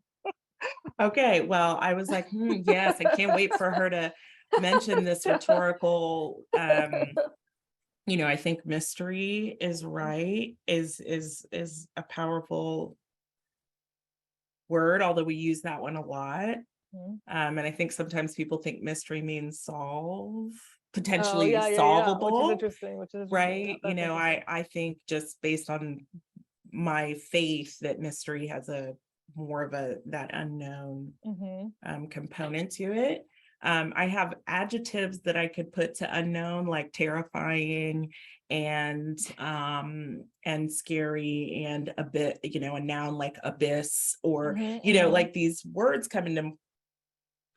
Okay, well, I was like, yes, I can't wait for her to mention this rhetorical, you know, I think mystery is right, is a powerful word, although we use that one a lot. And I think sometimes people think mystery means potentially solvable. Which is interesting. Right. Yeah, you know, I think just based on my faith that mystery has more of that unknown component to it. I have adjectives that I could put to unknown, like terrifying and scary, and a bit, you know, a noun like abyss, or you know, like these words come into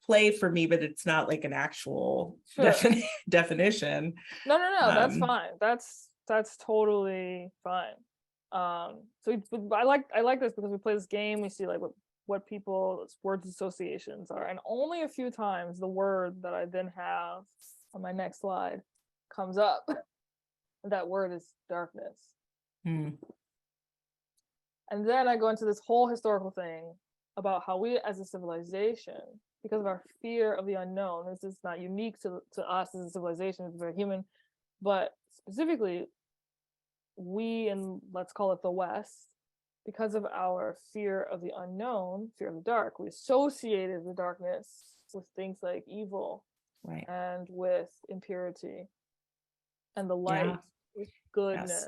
play for me, but it's not like an actual definition. No, that's fine. That's totally fine. So I like this because we play this game. We see like what people's words associations are, and only a few times the word that I then have on my next slide comes up. That word is darkness. Mm. And then I go into this whole historical thing about how we as a civilization, because of our fear of the unknown, this is not unique to us as a civilization, it's very human, but specifically we, and let's call it the West, because of our fear of the unknown, fear of the dark, we associated the darkness with things like evil, Right. and with impurity, and the light Yeah. with goodness.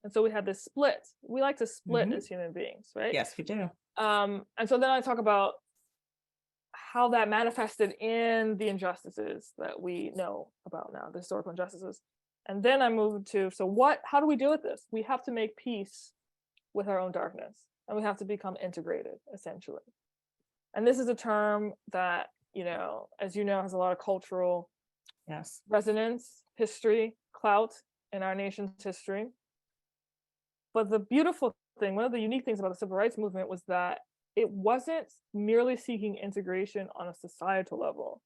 And so we have this split. We like to split as human beings, right? Yes, we do. And so then I talk about how that manifested in the injustices that we know about now, the historical injustices. And then I moved to, how do we deal with this? We have to make peace with our own darkness, and we have to become integrated, essentially. And this is a term that, as you know, has a lot of cultural resonance, history, clout in our nation's history. But the beautiful thing, one of the unique things about the civil rights movement was that it wasn't merely seeking integration on a societal level.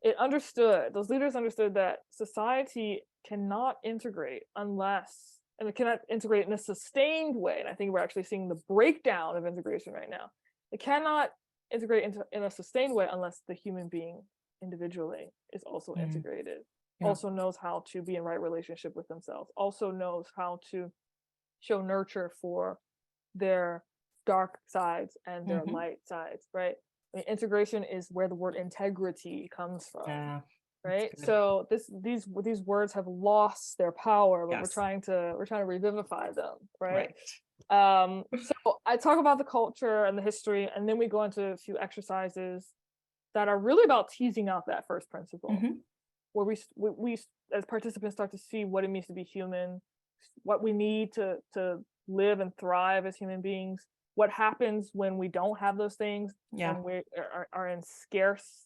Those leaders understood that society cannot integrate and it cannot integrate in a sustained way. And I think we're actually seeing the breakdown of integration right now. It cannot integrate in a sustained way unless the human being individually is also integrated, also knows how to be in right relationship with themselves, also knows how to show nurture for their dark sides and their light sides, right? I mean, integration is where the word integrity comes from, right? So these words have lost their power, but we're trying to revivify them, right? So I talk about the culture and the history, and then we go into a few exercises that are really about teasing out that first principle, where we as participants start to see what it means to be human, what we need to live and thrive as human beings, what happens when we don't have those things, when we are in scarce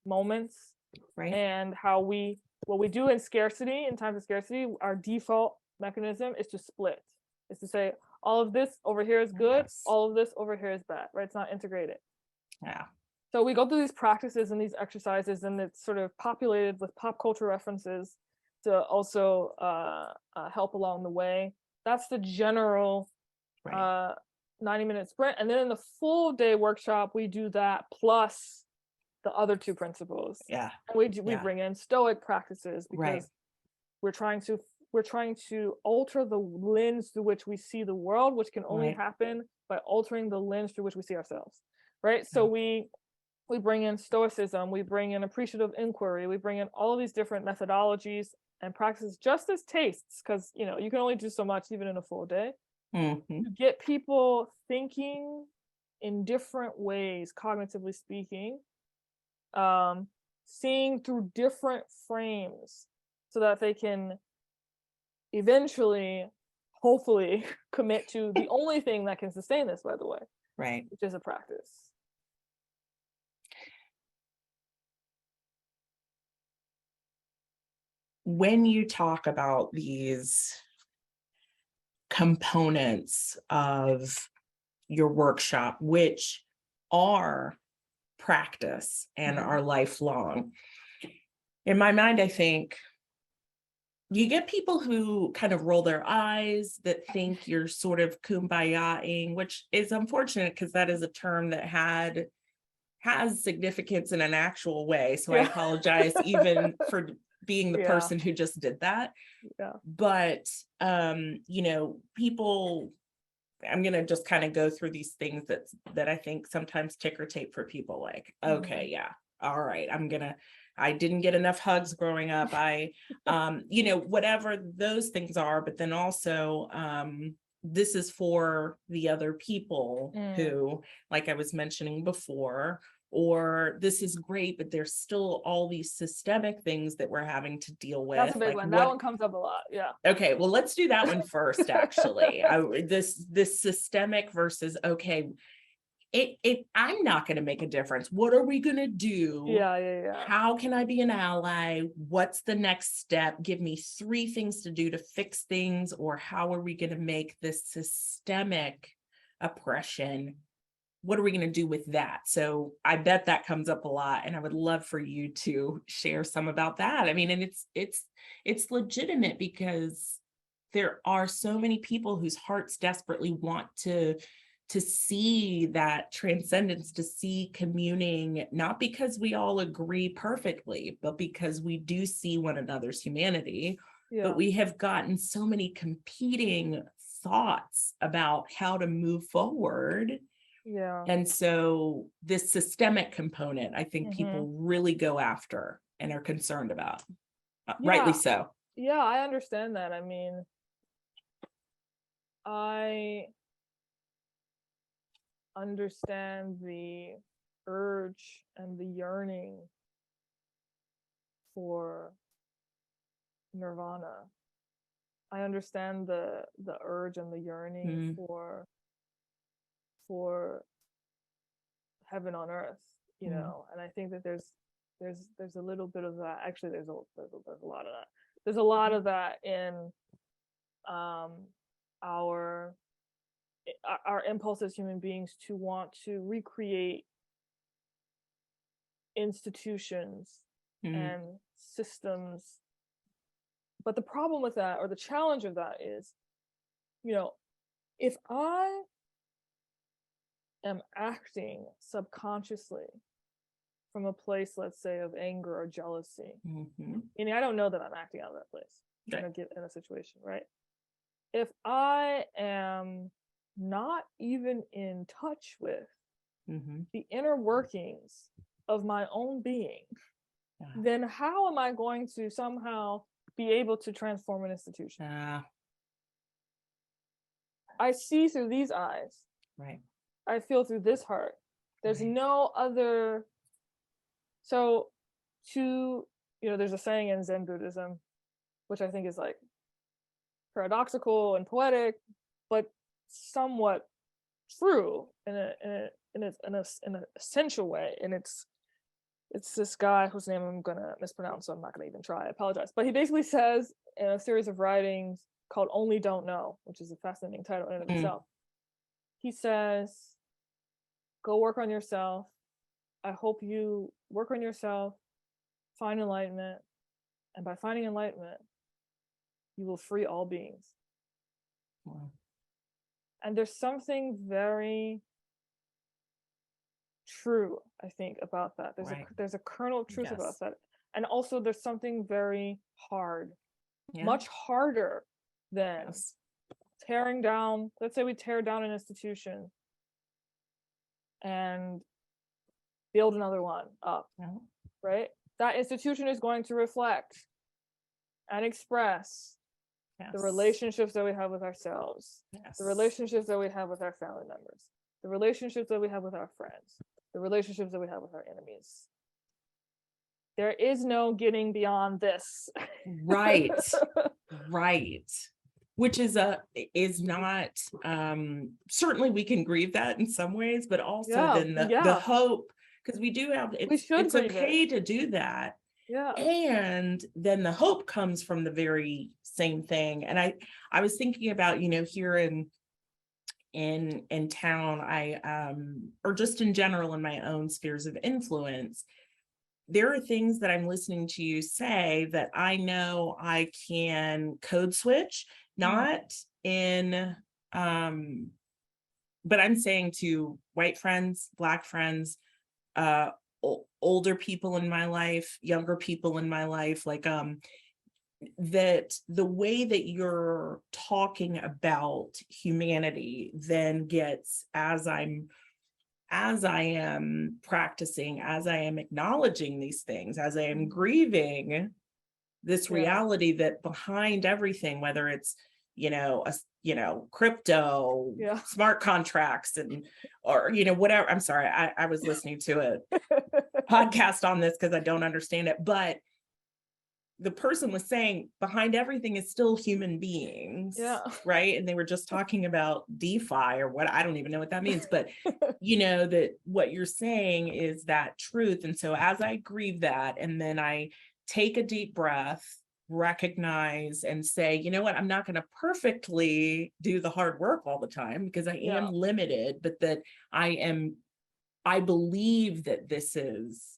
moments, and what we do in times of scarcity, our default mechanism is to split, is to say all of this over here is good, all of this over here is bad, right? It's not integrated. So we go through these practices and these exercises, and it's sort of populated with pop culture references to also help along the way. That's the general 90-minute sprint. And then in the full day workshop, we do that plus the other two principles. And we bring in Stoic practices, because we're trying to alter the lens through which we see the world, which can only happen by altering the lens through which we see ourselves, right? So we bring in Stoicism, we bring in appreciative inquiry, we bring in all of these different methodologies and practices just as tastes, because you can only do so much even in a full day, to get people thinking in different ways, cognitively speaking, seeing through different frames, so that they can eventually, hopefully, commit to the only thing that can sustain this, by the way, which is a practice. When you talk about these components of your workshop, which are practice and are lifelong, in my mind, I think you get people who kind of roll their eyes, that think you're sort of kumbaya-ing, which is unfortunate, because that is a term that has significance in an actual way. So I apologize even for being the person who just did that. But people, I'm going to just kind of go through these things that I think sometimes ticker tape for people, like, okay, all right, I didn't get enough hugs growing up. Whatever those things are, but then also, this is for the other people who, like I was mentioning before, or this is great, but there's still all these systemic things that we're having to deal with. That's a big one. That one comes up a lot. Okay, well, let's do that one first, actually. This systemic versus, okay, I'm not going to make a difference. What are we going to do? How can I be an ally? What's the next step? Give me 3 things to do to fix things, or how are we going to make this systemic oppression? What are we going to do with that? So I bet that comes up a lot, and I would love for you to share some about that. I mean, and it's legitimate, because there are so many people whose hearts desperately want to see that transcendence, to see communing, not because we all agree perfectly, but because we do see one another's humanity. Yeah. But we have gotten so many competing thoughts about how to move forward. Yeah. And so this systemic component, I think Mhm. people really go after and are concerned about. Yeah. Rightly so. Yeah, I understand that. I mean, I understand the urge and the yearning for nirvana. I understand the urge and the yearning for heaven on earth, you know. And I think that there's a little bit of that. Actually, there's a lot of that. There's a lot of that in our impulse as human beings to want to recreate institutions and systems. But the problem with that, or the challenge of that, is, you know, if I am acting subconsciously from a place, let's say, of anger or jealousy, meaning I don't know that I'm acting out of that place in a situation, right? If I am not even in touch with the inner workings of my own being, then how am I going to somehow be able to transform an institution? I see through these eyes. Right. I feel through this heart. There's no other. So there's a saying in Zen Buddhism, which I think is like paradoxical and poetic, but somewhat true in an essential way. And it's this guy whose name I'm gonna mispronounce, so I'm not gonna even try. I apologize. But he basically says in a series of writings called "Only Don't Know," which is a fascinating title in and of itself. He says, "Go work on yourself. I hope you work on yourself, find enlightenment, and by finding enlightenment, you will free all beings." Wow. And there's something very true, I think, about that. There's a kernel of truth about that. And also there's something very hard, much harder than tearing down. Let's say we tear down an institution and build another one up, right? That institution is going to reflect and express the relationships that we have with ourselves, the relationships that we have with our family members, the relationships that we have with our friends, the relationships that we have with our enemies. There is no getting beyond this. Right. Which is not certainly we can grieve that in some ways, but also then the hope, because we do have it's okay to do that. And then the hope comes from the very same thing. And I was thinking about, here in town, or just in general in my own spheres of influence, there are things that I'm listening to you say that I know I can code switch, not in, but I'm saying to white friends, Black friends, older people in my life, younger people in my life, like, that the way that you're talking about humanity then gets, as I am practicing, as I am acknowledging these things, as I am grieving this reality that behind everything, whether it's, crypto, smart contracts, or whatever. I'm sorry, I was listening to a podcast on this because I don't understand it, but the person was saying behind everything is still human beings, right? And they were just talking about DeFi or what, I don't even know what that means, but that what you're saying is that truth. And so as I grieve that, and then I take a deep breath, recognize and say, you know what, I'm not going to perfectly do the hard work all the time because I am limited, but that I believe that this is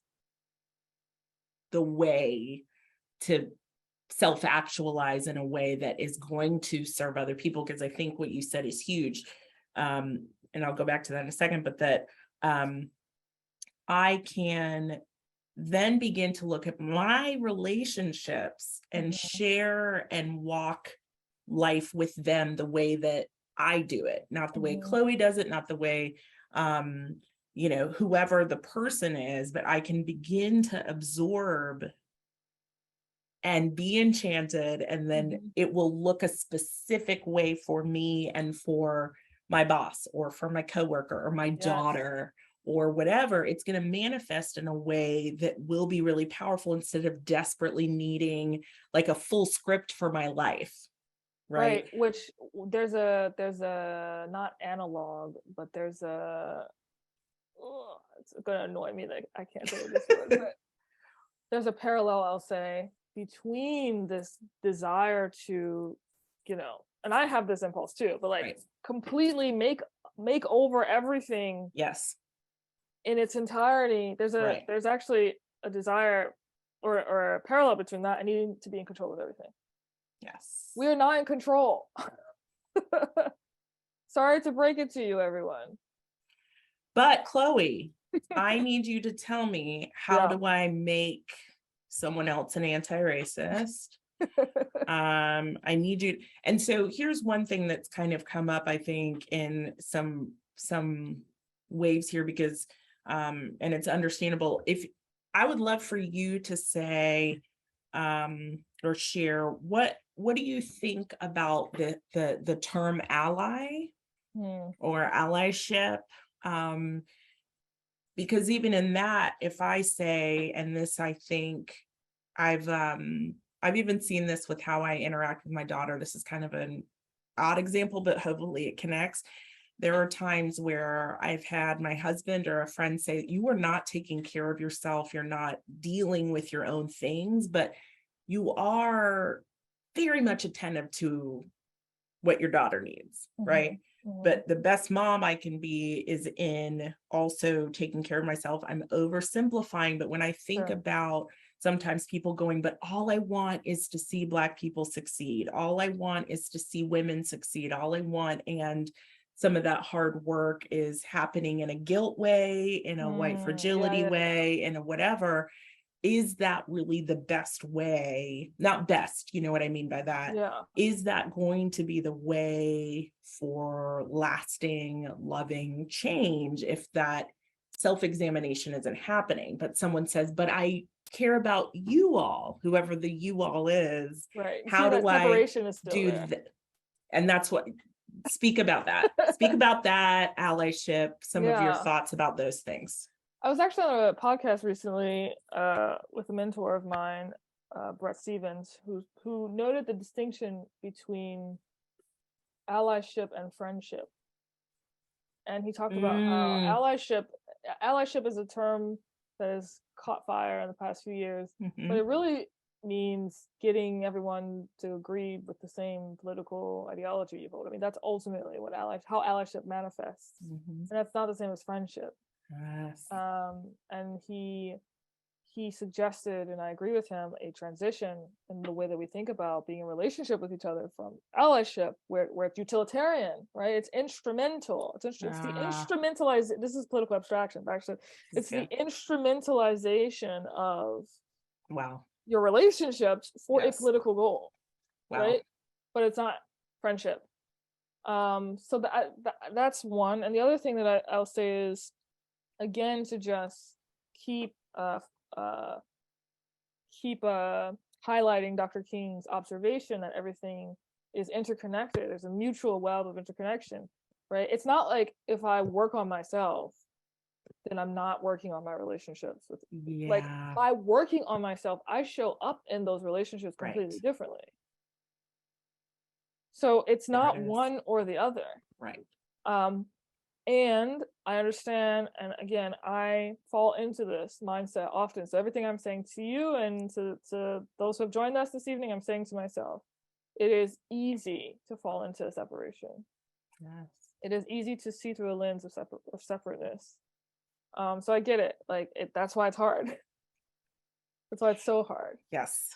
the way to self-actualize in a way that is going to serve other people. Because I think what you said is huge. And I'll go back to that in a second, but that I can then begin to look at my relationships and share and walk life with them the way that I do it, not the way Chloe does it, not the way, whoever the person is, but I can begin to absorb and be enchanted. And then it will look a specific way for me and for my boss or for my coworker or my daughter or whatever. It's going to manifest in a way that will be really powerful instead of desperately needing like a full script for my life. Right. Which there's a not analog, but there's it's going to annoy me that I can't say this word, but there's a parallel, I'll say, between this desire to, and I have this impulse too, but like completely make over everything. Yes. In its entirety. There's actually a desire or a parallel between that and needing to be in control of everything. Yes. We are not in control. Sorry to break it to you, everyone. But Chloe, I need you to tell me, how do I make someone else an anti-racist? I need you. And so here's one thing that's kind of come up, I think, in some waves here, because and it's understandable. If I would love for you to say or share what do you think about the term ally or allyship? Because even in that, if I say, and this, I think I've even seen this with how I interact with my daughter. This is kind of an odd example, but hopefully it connects. There are times where I've had my husband or a friend say, you are not taking care of yourself. You're not dealing with your own things, but you are very much attentive to what your daughter needs, right? But the best mom I can be is in also taking care of myself. I'm oversimplifying, but when I think about sometimes people going, but all I want is to see Black people succeed. All I want is to see women succeed. All I want, and some of that hard work is happening in a guilt way, in a white fragility way, in a whatever. Is that really the best way? Not best, you know what I mean by that? Yeah. Is that going to be the way for lasting, loving change if that self-examination isn't happening? But someone says, but I care about you all, whoever the you all is. Right. How do I separation is still do that? And that's what, speak about that. Speak about that, allyship, some of your thoughts about those things. I was actually on a podcast recently with a mentor of mine, Brett Stevens, who noted the distinction between allyship and friendship. And he talked about how allyship is a term that has caught fire in the past few years, but it really means getting everyone to agree with the same political ideology you hold. I mean, that's ultimately what how allyship manifests. And that's not the same as friendship. Yes. And he suggested, and I agree with him, a transition in the way that we think about being in relationship with each other from allyship, where it's utilitarian, right? It's instrumental. It's the instrumentalized. This is political abstraction, but actually, it's the instrumentalization of your relationships for a political goal, right? But it's not friendship. So that's one. And the other thing that I'll say is, again, to just keep highlighting Dr. King's observation that everything is interconnected. There's a mutual web of interconnection, right? It's not like if I work on myself, then I'm not working on my relationships with, like, by working on myself, I show up in those relationships completely differently. So it's not one or the other. Right. And I understand, and again, I fall into this mindset often. So everything I'm saying to you and to those who have joined us this evening, I'm saying to myself, it is easy to fall into separation. Yes. It is easy to see through a lens of separateness. So I get it. Like, that's why it's hard. That's why it's so hard. Yes.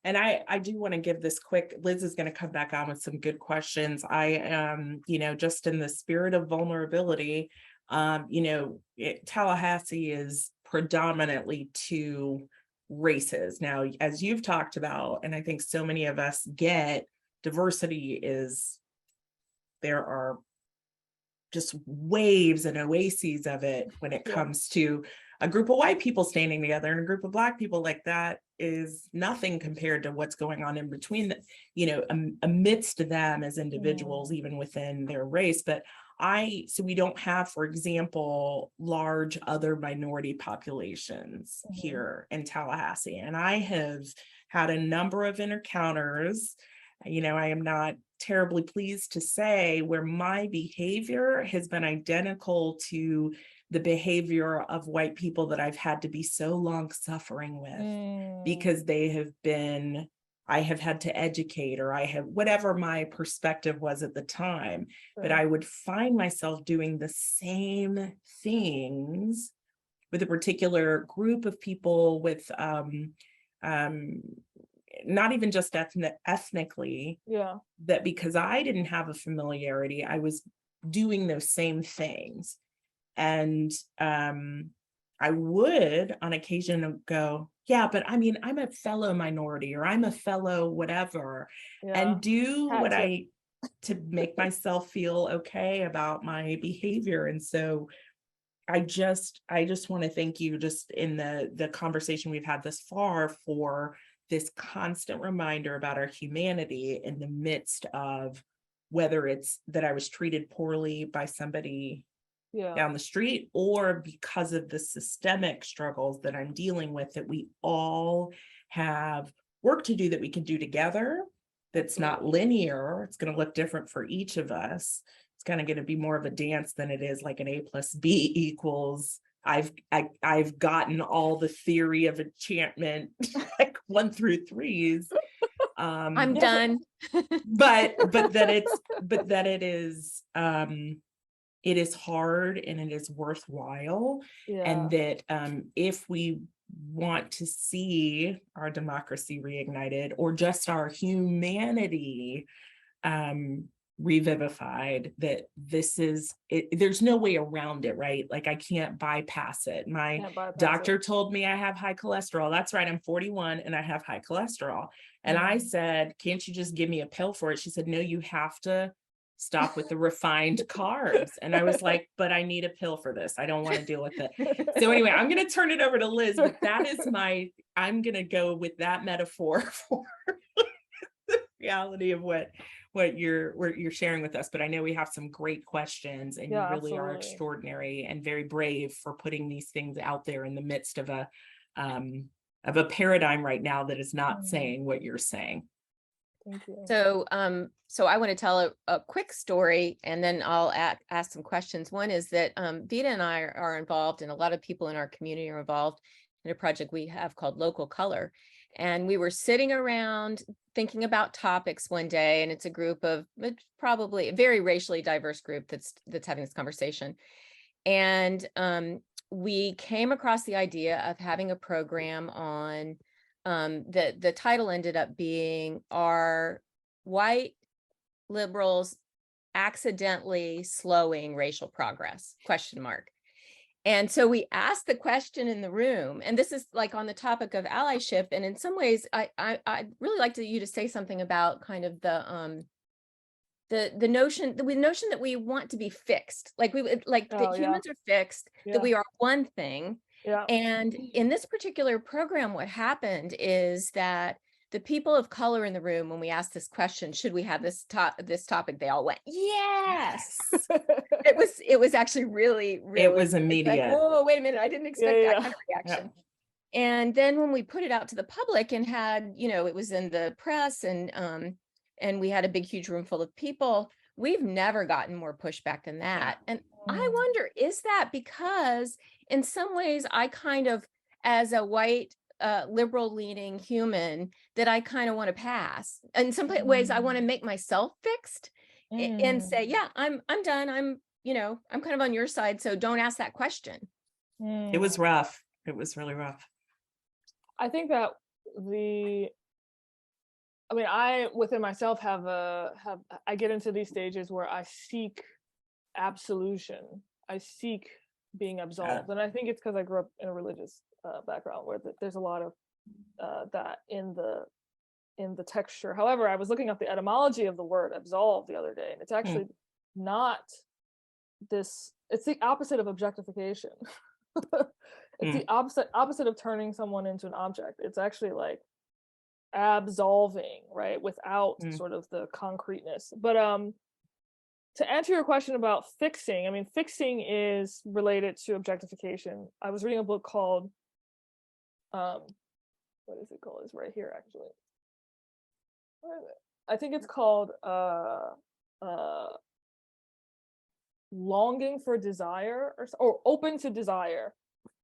And I do want to give this quick, Liz is going to come back on with some good questions. I am, just in the spirit of vulnerability, Tallahassee is predominantly two races. Now, as you've talked about, and I think so many of us get, diversity is, there are just waves and oases of it when it comes to a group of white people standing together and a group of Black people. Like, that is nothing compared to what's going on in between, amidst them as individuals, even within their race. But so we don't have, for example, large other minority populations here in Tallahassee. And I have had a number of encounters, I am not terribly pleased to say, where my behavior has been identical to the behavior of white people that I've had to be so long suffering with, because I have had to educate, or I have, whatever my perspective was at the time, but I would find myself doing the same things with a particular group of people, with not even just ethnically, that because I didn't have a familiarity, I was doing those same things. And I would on occasion go, yeah, but I mean, I'm a fellow minority, or I'm a fellow whatever, and do what I to make myself feel okay about my behavior. And so I just want to thank you, just in the conversation we've had thus far, for this constant reminder about our humanity in the midst of, whether it's that I was treated poorly by somebody down the street, or because of the systemic struggles that I'm dealing with, that we all have work to do, that we can do together. That's not linear. It's going to look different for each of us. It's kind of going to be more of a dance than it is like an A plus B equals. I've gotten all the theory of enchantment, like 1 through 3s. I'm done. but that it is hard, and it is worthwhile. And that if we want to see our democracy reignited, or just our humanity revivified, that this is it. There's no way around it, right? Like, I can't bypass it. My doctor told me I have high cholesterol. That's right, I'm 41 and I have high cholesterol. And I said, can't you just give me a pill for it? She said, no, you have to stop with the refined carbs. And I was like, but I need a pill for this. I don't want to deal with it. So anyway, I'm going to turn it over to Liz, but that is I'm going to go with that metaphor for the reality of what you're sharing with us. But I know we have some great questions, and you really are extraordinary and very brave for putting these things out there in the midst of a paradigm right now that is not saying what you're saying. Thank you. So I want to tell a quick story, and then I'll ask some questions. One is that Vita and I are involved, and a lot of people in our community are involved in a project we have called Local Color. And we were sitting around thinking about topics one day, and it's a group of, probably a very racially diverse group that's having this conversation. And we came across the idea of having a program on, the title ended up being, "Are White Liberals Accidentally Slowing Racial Progress?" ? And so we asked the question in the room, and this is like on the topic of allyship. And in some ways, I'd really like you to say something about kind of the notion that we want to be fixed, like that humans are fixed, that we are one thing. And in this particular program, what happened is that the people of color in the room, when we asked this question, should we have this topic, they all went, yes. It was actually really, it was immediate. Like, whoa, wait a minute, I didn't expect that kind of reaction. And then when we put it out to the public and had, it was in the press, and we had a big, huge room full of people, we've never gotten more pushback than that. And I wonder, is that because in some ways I kind of, as a white liberal leaning human, that I kind of want to pass. In some ways I want to make myself fixed and say, yeah, I'm done. I'm kind of on your side, so don't ask that question. It was rough. It was really rough. I think that the I mean, I within myself I get into these stages where I seek absolution. I seek being absolved, and I think it's because I grew up in a religious background where there's a lot of that in the texture. However, I was looking up the etymology of the word absolve the other day, and it's actually not this. It's the opposite of objectification. It's the opposite of turning someone into an object. It's actually like absolving, right, without sort of the concreteness. But to answer your question about fixing, I mean, fixing is related to objectification. I was reading a book called what is it called? It's right here actually. Where is it? I think it's called longing for desire, or open to desire,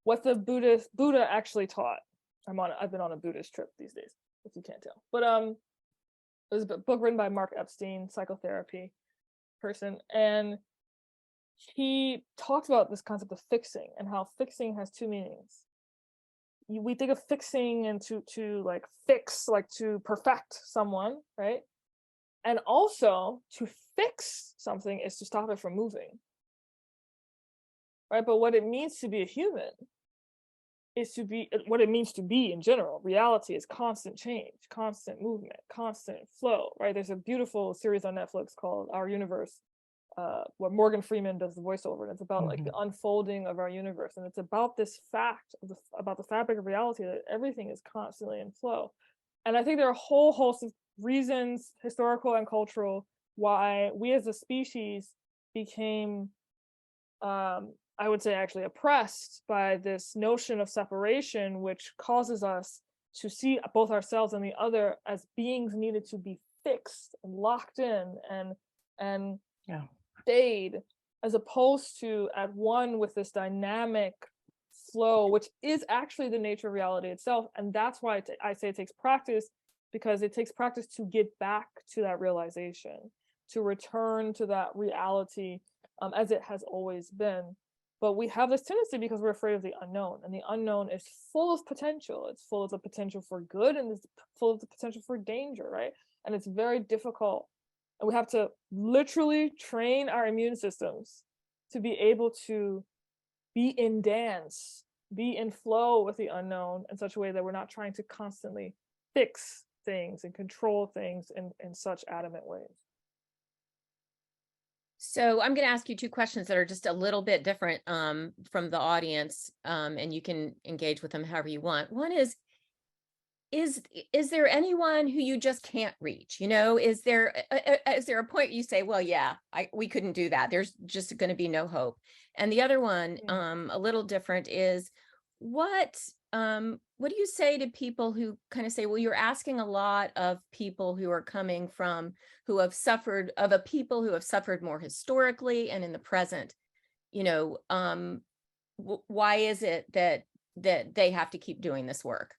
what the Buddha actually taught. I've been on a Buddhist trip these days, if you can't tell. But it was a book written by Mark Epstein, psychotherapy person, and he talked about this concept of fixing and how fixing has two meanings. We think of fixing and to like fix, like to perfect someone, right? And also to fix something is to stop it from moving, right? But what it means to be a human is to be, what it means to be in general. Reality is constant change, constant movement, constant flow, right? There's a beautiful series on Netflix called Our Universe, where Morgan Freeman does the voiceover, and it's about like the unfolding of our universe, and it's about this fact about the fabric of reality, that everything is constantly in flow. And I think there are a whole host of reasons, historical and cultural, why we as a species became I would say actually oppressed by this notion of separation, which causes us to see both ourselves and the other as beings needed to be fixed and locked in and stayed, as opposed to at one with this dynamic flow, which is actually the nature of reality itself. And that's why I say it takes practice, because it takes practice to get back to that realization, to return to that reality as it has always been. But we have this tendency because we're afraid of the unknown, and the unknown is full of potential. It's full of the potential for good, and it's full of the potential for danger, right? And it's very difficult. And we have to literally train our immune systems to be able to be in dance, be in flow with the unknown in such a way that we're not trying to constantly fix things and control things in such adamant ways. So I'm going to ask you two questions that are just a little bit different from the audience, and you can engage with them however you want. One is there anyone who you just can't reach? You know, is there a point you say, well, yeah, we couldn't do that. There's just going to be no hope. And the other one, a little different, is what do you say to people who kind of say, well, you're asking a lot of people who are coming from, who have suffered, of a people who have suffered more historically and in the present, you know, why is it that they have to keep doing this work?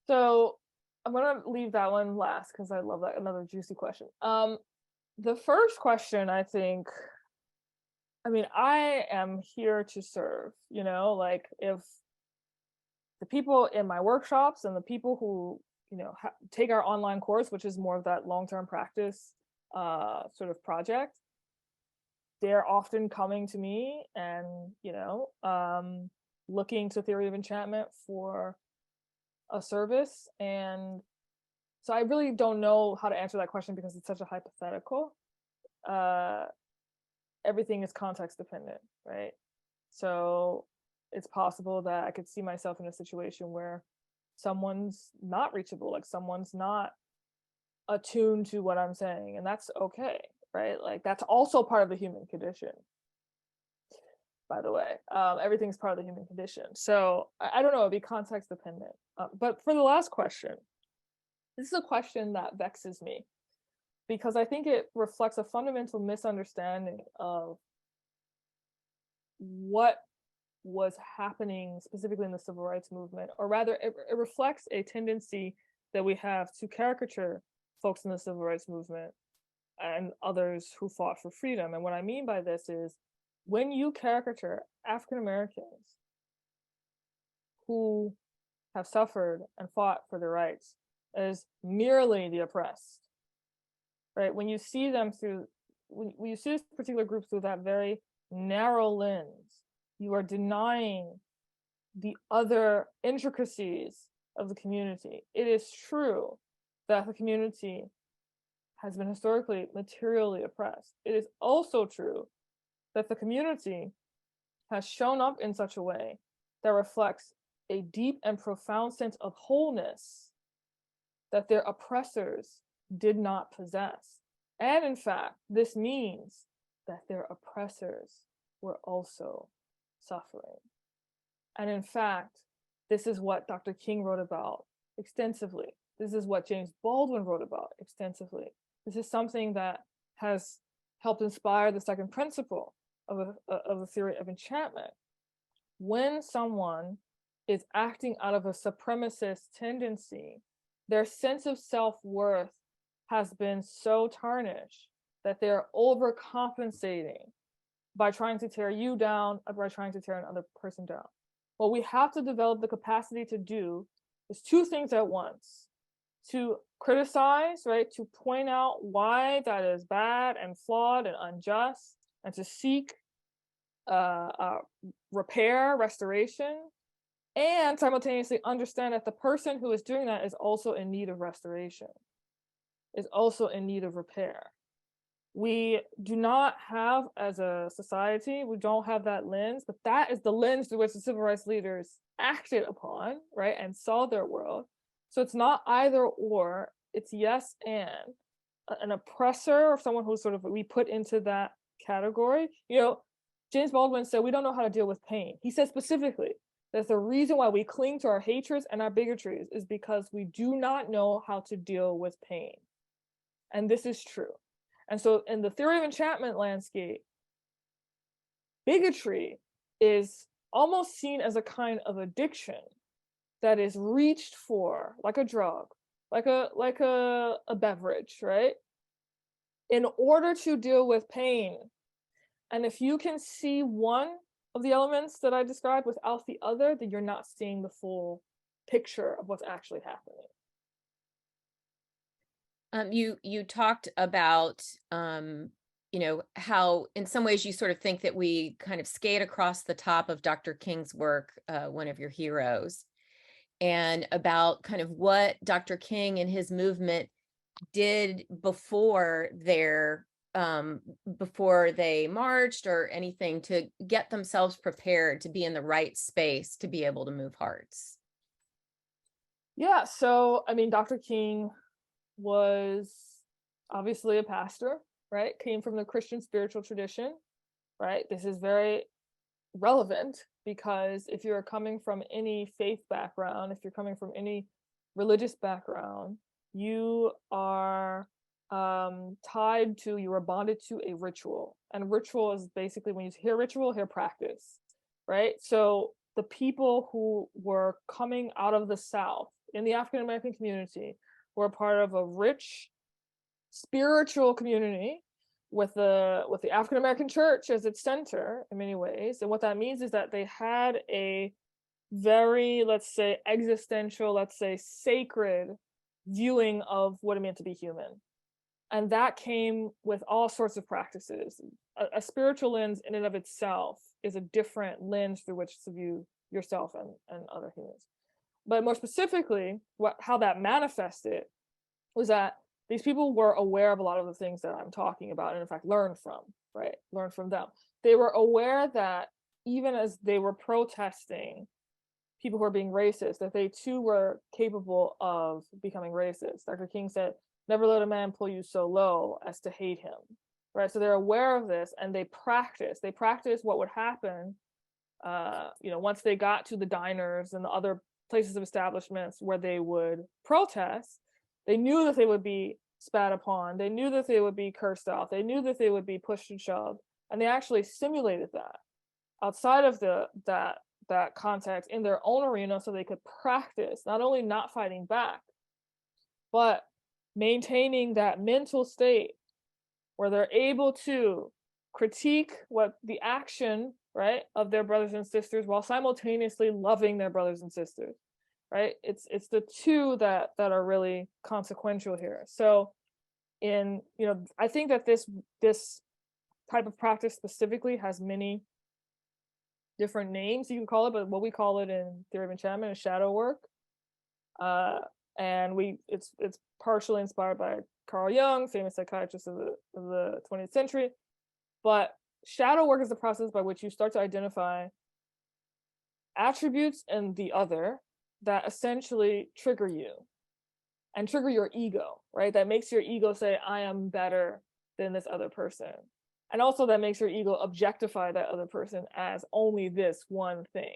So I'm gonna leave that one last because I love that, another juicy question. The first question, I think, I mean, I am here to serve, you know, like if the people in my workshops and the people who, you know, take our online course, which is more of that long-term practice sort of project, they're often coming to me and, you know, looking to Theory of Enchantment for a service. And so I really don't know how to answer that question because it's such a hypothetical. Everything is context dependent, right? So it's possible that I could see myself in a situation where someone's not reachable, like someone's not attuned to what I'm saying, and that's okay, right? Like that's also part of the human condition, by the way. Everything's part of the human condition. So I don't know, it'd be context dependent. But for the last question, this is a question that vexes me because I think it reflects a fundamental misunderstanding of what was happening specifically in the civil rights movement, or rather it reflects a tendency that we have to caricature folks in the civil rights movement and others who fought for freedom. And what I mean by this is when you caricature African Americans who have suffered and fought for their rights, as merely the oppressed, right? When you see them through, when you see this particular group through that very narrow lens, you are denying the other intricacies of the community. It is true that the community has been historically materially oppressed. It is also true that the community has shown up in such a way that reflects a deep and profound sense of wholeness that their oppressors did not possess. And in fact, this means that their oppressors were also suffering. And in fact, this is what Dr. King wrote about extensively. This is what James Baldwin wrote about extensively. This is something that has helped inspire the second principle of a theory of enchantment. When someone is acting out of a supremacist tendency, their sense of self-worth has been so tarnished that they're overcompensating by trying to tear you down or by trying to tear another person down. What we have to develop the capacity to do is two things at once: to criticize, right? To point out why that is bad and flawed and unjust, and to seek repair, restoration, and simultaneously understand that the person who is doing that is also in need of restoration, is also in need of repair. We do not have, as a society, we don't have that lens, but that is the lens through which the civil rights leaders acted upon, right, and saw their world. So it's not either or, it's yes and. An oppressor or someone who's sort of, we put into that category. You know, James Baldwin said, we don't know how to deal with pain. He said specifically that the reason why we cling to our hatreds and our bigotries is because we do not know how to deal with pain. And this is true. And so in the theory of enchantment landscape, bigotry is almost seen as a kind of addiction that is reached for like a drug, like a beverage, right? In order to deal with pain. And if you can see one of the elements that I described without the other, then you're not seeing the full picture of what's actually happening. You talked about how in some ways you sort of think that we kind of skate across the top of Dr. King's work, one of your heroes, and about kind of what Dr. King and his movement did before they marched or anything to get themselves prepared to be in the right space to be able to move hearts. Yeah, so I mean, Dr. King was obviously a pastor, right? Came from the Christian spiritual tradition, right? This is very relevant because if you're coming from any faith background, if you're coming from any religious background, you are tied to, you are bonded to a ritual. And ritual is basically, when you hear ritual, hear practice, right? So the people who were coming out of the South in the African American community were part of a rich spiritual community with the African American church as its center in many ways. And what that means is that they had a very, let's say, existential, let's say, sacred viewing of what it meant to be human. And that came with all sorts of practices. A spiritual lens in and of itself is a different lens through which to view yourself and other humans. But more specifically, how that manifested was that these people were aware of a lot of the things that I'm talking about, and in fact, learned from them. They were aware that even as they were protesting people who are being racist, that they too were capable of becoming racist. Dr. King said, never let a man pull you so low as to hate him, right? So they're aware of this and they practice what would happen, once they got to the diners and the other places of establishments where they would protest. They knew that they would be spat upon. They knew that they would be cursed out. They knew that they would be pushed and shoved. And they actually simulated that outside of that context in their own arena, so they could practice not only not fighting back, but maintaining that mental state where they're able to critique what the action, right, of their brothers and sisters while simultaneously loving their brothers and sisters. right? It's the two that are really consequential here. So I think that this type of practice specifically has many different names you can call it, but what we call it in theory of enchantment is shadow work. And it's partially inspired by Carl Jung, famous psychiatrist of the 20th century. But shadow work is the process by which you start to identify attributes in the other that essentially trigger you and trigger your ego, right? That makes your ego say, I am better than this other person. And also that makes your ego objectify that other person as only this one thing.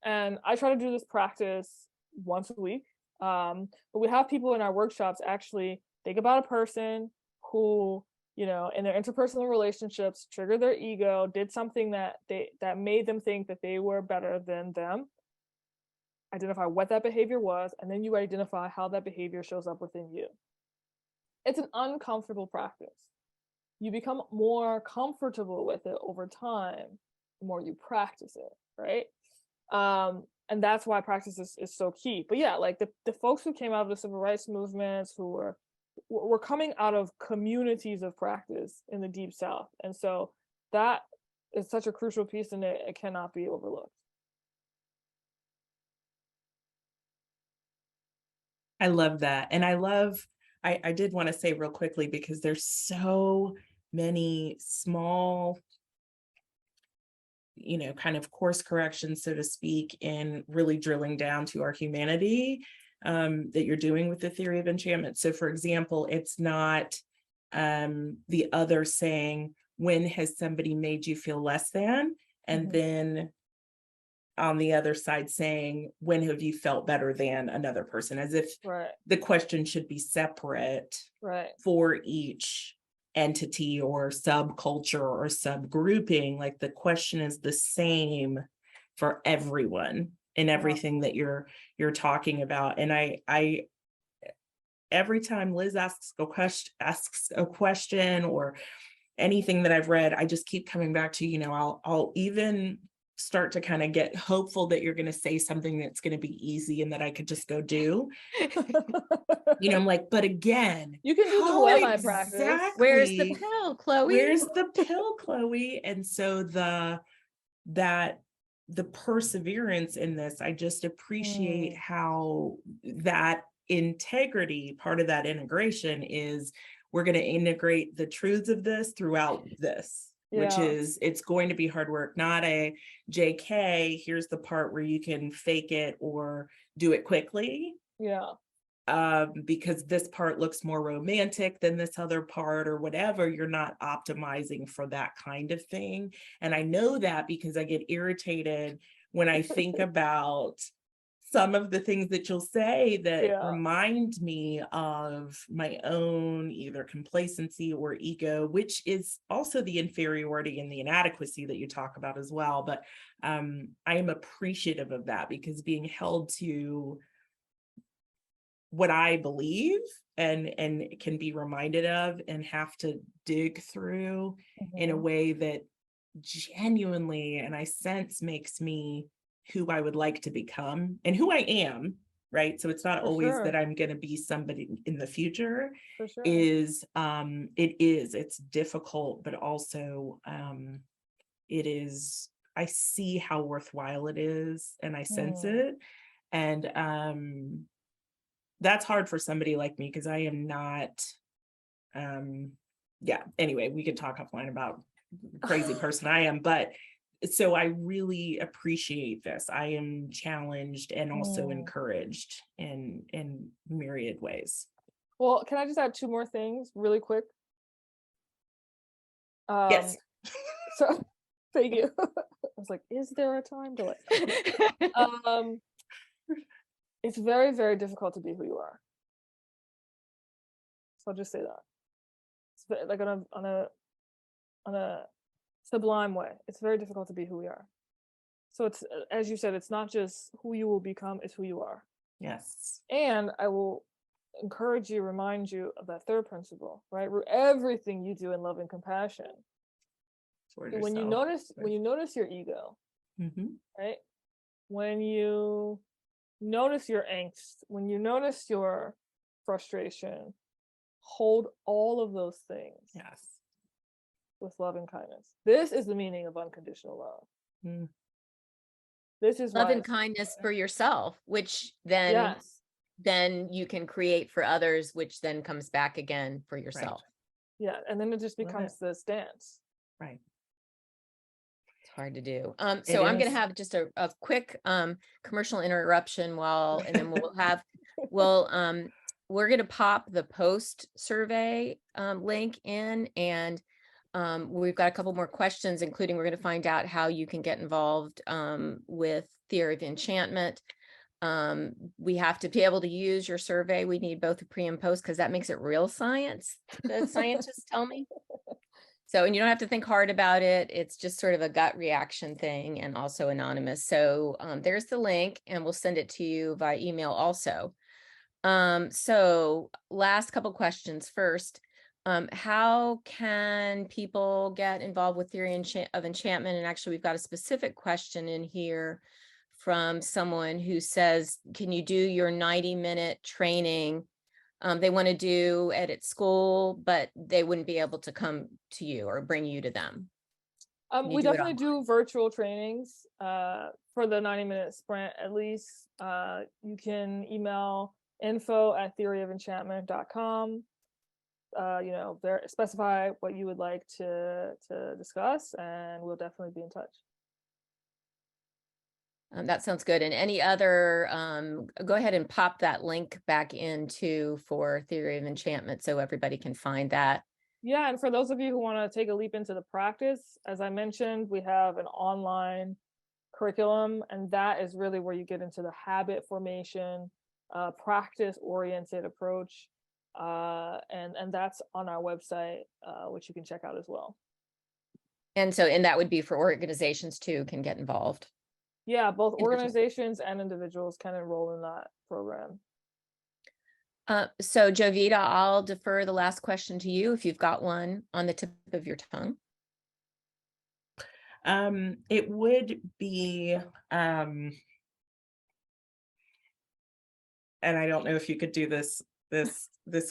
And I try to do this practice once a week. But we have people in our workshops actually think about a person who, in their interpersonal relationships, triggered their ego, did something that made them think that they were better than them. Identify what that behavior was, and then you identify how that behavior shows up within you. It's an uncomfortable practice. You become more comfortable with it over time, the more you practice it, right? And that's why practice is so key. But yeah, like the folks who came out of the civil rights movements, who were coming out of communities of practice in the Deep South. And so that is such a crucial piece, and it cannot be overlooked. I love that. And I did want to say real quickly, because there's so many small, kind of course corrections, so to speak, in really drilling down to our humanity that you're doing with the theory of enchantment. So for example, it's not the other saying, when has somebody made you feel less than? And then on the other side saying, when have you felt better than another person? As if the question should be separate for each entity or subculture or subgrouping. Like the question is the same for everyone in everything that you're talking about. And I every time Liz asks a question or anything that I've read, I just keep coming back to, I'll even start to kind of get hopeful that you're going to say something that's going to be easy and that I could just go do. I'm like, but again, you can do the web practice. Where's the pill, Chloe? Where's the pill, Chloe? And so the perseverance in this, I just appreciate how that integrity, part of that integration is, we're going to integrate the truths of this throughout this. Which is, it's going to be hard work, not a JK, here's the part where you can fake it or do it quickly. Because this part looks more romantic than this other part or whatever. You're not optimizing for that kind of thing. And I know that because I get irritated when I think about some of the things that you'll say that remind me of my own either complacency or ego, which is also the inferiority and the inadequacy that you talk about as well. But I am appreciative of that, because being held to what I believe and can be reminded of and have to dig through in a way that genuinely, and I sense, makes me who I would like to become and who I am, right? So it's not always that I'm going to be somebody in the future. It's difficult, but also it is, I see how worthwhile it is and I sense it. And that's hard for somebody like me, because I am not, anyway, we could talk offline about the crazy person I am, but so I really appreciate this. I am challenged and also encouraged in myriad ways. Well, can I just add two more things really quick? Yes. So thank you. I was like, is there a time delay? It's very, very difficult to be who you are. So I'll just say that. It's like on a sublime way. It's very difficult to be who we are. So it's, as you said, it's not just who you will become, it's who you are. Yes. And I will encourage you, remind you of that third principle, right? Everything you do in love and compassion. When you notice your ego, right? When you notice your angst, when you notice your frustration, hold all of those things Yes. with love and kindness. This is the meaning of unconditional love. Mm. This is Love why and kindness for yourself, which then yes, you can create for others, which then comes back again for yourself. yeah, and then it just Love becomes it. this dance. Right. It's hard to do. It So I'm going is. to have just a quick commercial interruption and then we're going to pop the post survey link in, and we've got a couple more questions, including we're going to find out how you can get involved with Theory of Enchantment. We have to be able to use your survey. We need both the pre and post because that makes it real science, the scientists tell me. So, and you don't have to think hard about it. It's just sort of a gut reaction thing, and also anonymous. So there's the link, and we'll send it to you via email also. So last couple questions. First, how can people get involved with Theory of Enchantment? And actually, we've got a specific question in here from someone who says, can you do your 90-minute training? They want to do it at school, but they wouldn't be able to come to you or bring you to them. We definitely do virtual trainings for the 90-minute sprint at least. You can email info@theoryofenchantment.com. There, specify what you would like to discuss, and we'll definitely be in touch. That sounds good. And any other, go ahead and pop that link back into for Theory of Enchantment so everybody can find that. Yeah, and for those of you who want to take a leap into the practice, as I mentioned, we have an online curriculum, and that is really where you get into the habit formation, practice-oriented approach, and that's on our website, which you can check out as well. And that would be for organizations too, can get involved. Yeah, both organizations and individuals can enroll in that program. So Jovita, I'll defer the last question to you if you've got one on the tip of your tongue. It would be, and I don't know if you could do this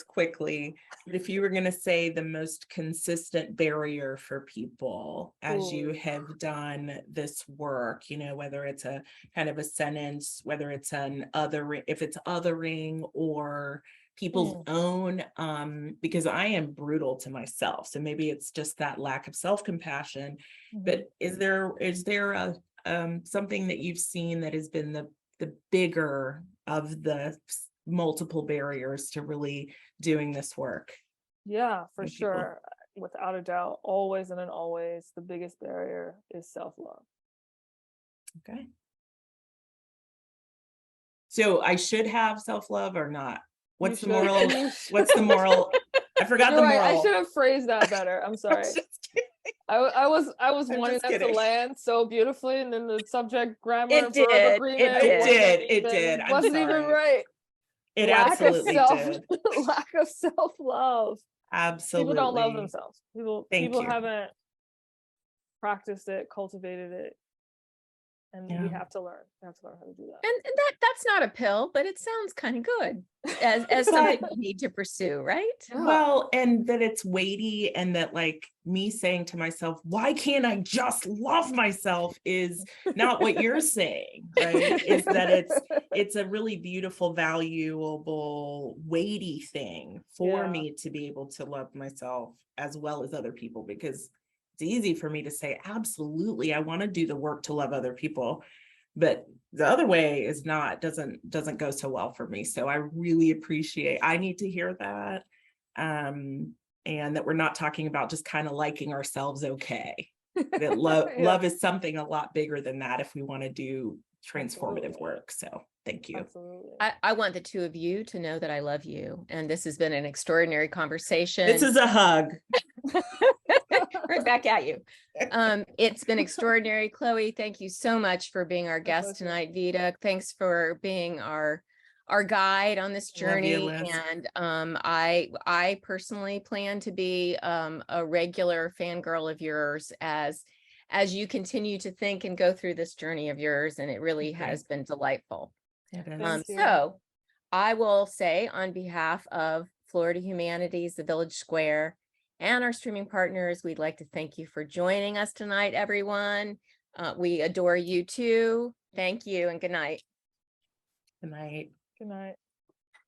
quickly, but if you were going to say the most consistent barrier for people as you have done this work, whether it's a kind of a sentence, whether it's if it's othering or people's own, because I am brutal to myself. So maybe it's just that lack of self-compassion, but is there a something that you've seen that has been the bigger of the multiple barriers to really doing this work? Yeah, for sure. Without a doubt, always and always, the biggest barrier is self-love. Okay. So I should have self-love or not? What's the moral? What's the moral? I forgot the moral. I should have phrased that better. I'm sorry. I was wanting that to land so beautifully, and then the subject grammar verb agreement. It did. Wasn't even right. It absolutely did. Lack of self-love. Absolutely. People don't love themselves. People you. haven't practiced it, cultivated it, and we have to learn. We have to learn how to do that. And that's not a pill, but it sounds kind of good as something you need to pursue, right? Well, and that it's weighty, and that like me saying to myself, why can't I just love myself, is not what you're saying, right? Is that it's a really beautiful, valuable, weighty thing for me to be able to love myself as well as other people, because it's easy for me to say, absolutely, I want to do the work to love other people, but the other way is doesn't go so well for me. So I really appreciate, I need to hear that. And that we're not talking about just kind of liking ourselves. Okay. That love is something a lot bigger than that if we want to do transformative work. So thank you. Absolutely. I want the two of you to know that I love you. And this has been an extraordinary conversation. This is a hug. Right back at you. It's been extraordinary. Chloe, thank you so much for being our guest tonight. Vita, thanks for being our guide on this journey. And I personally plan to be a regular fangirl of yours as you continue to think and go through this journey of yours. And it really has been delightful. It is. Thank you. So I will say on behalf of Florida Humanities, the Village Square, and our streaming partners, we'd like to thank you for joining us tonight, everyone. We adore you too. Thank you and good night. Good night. Good night.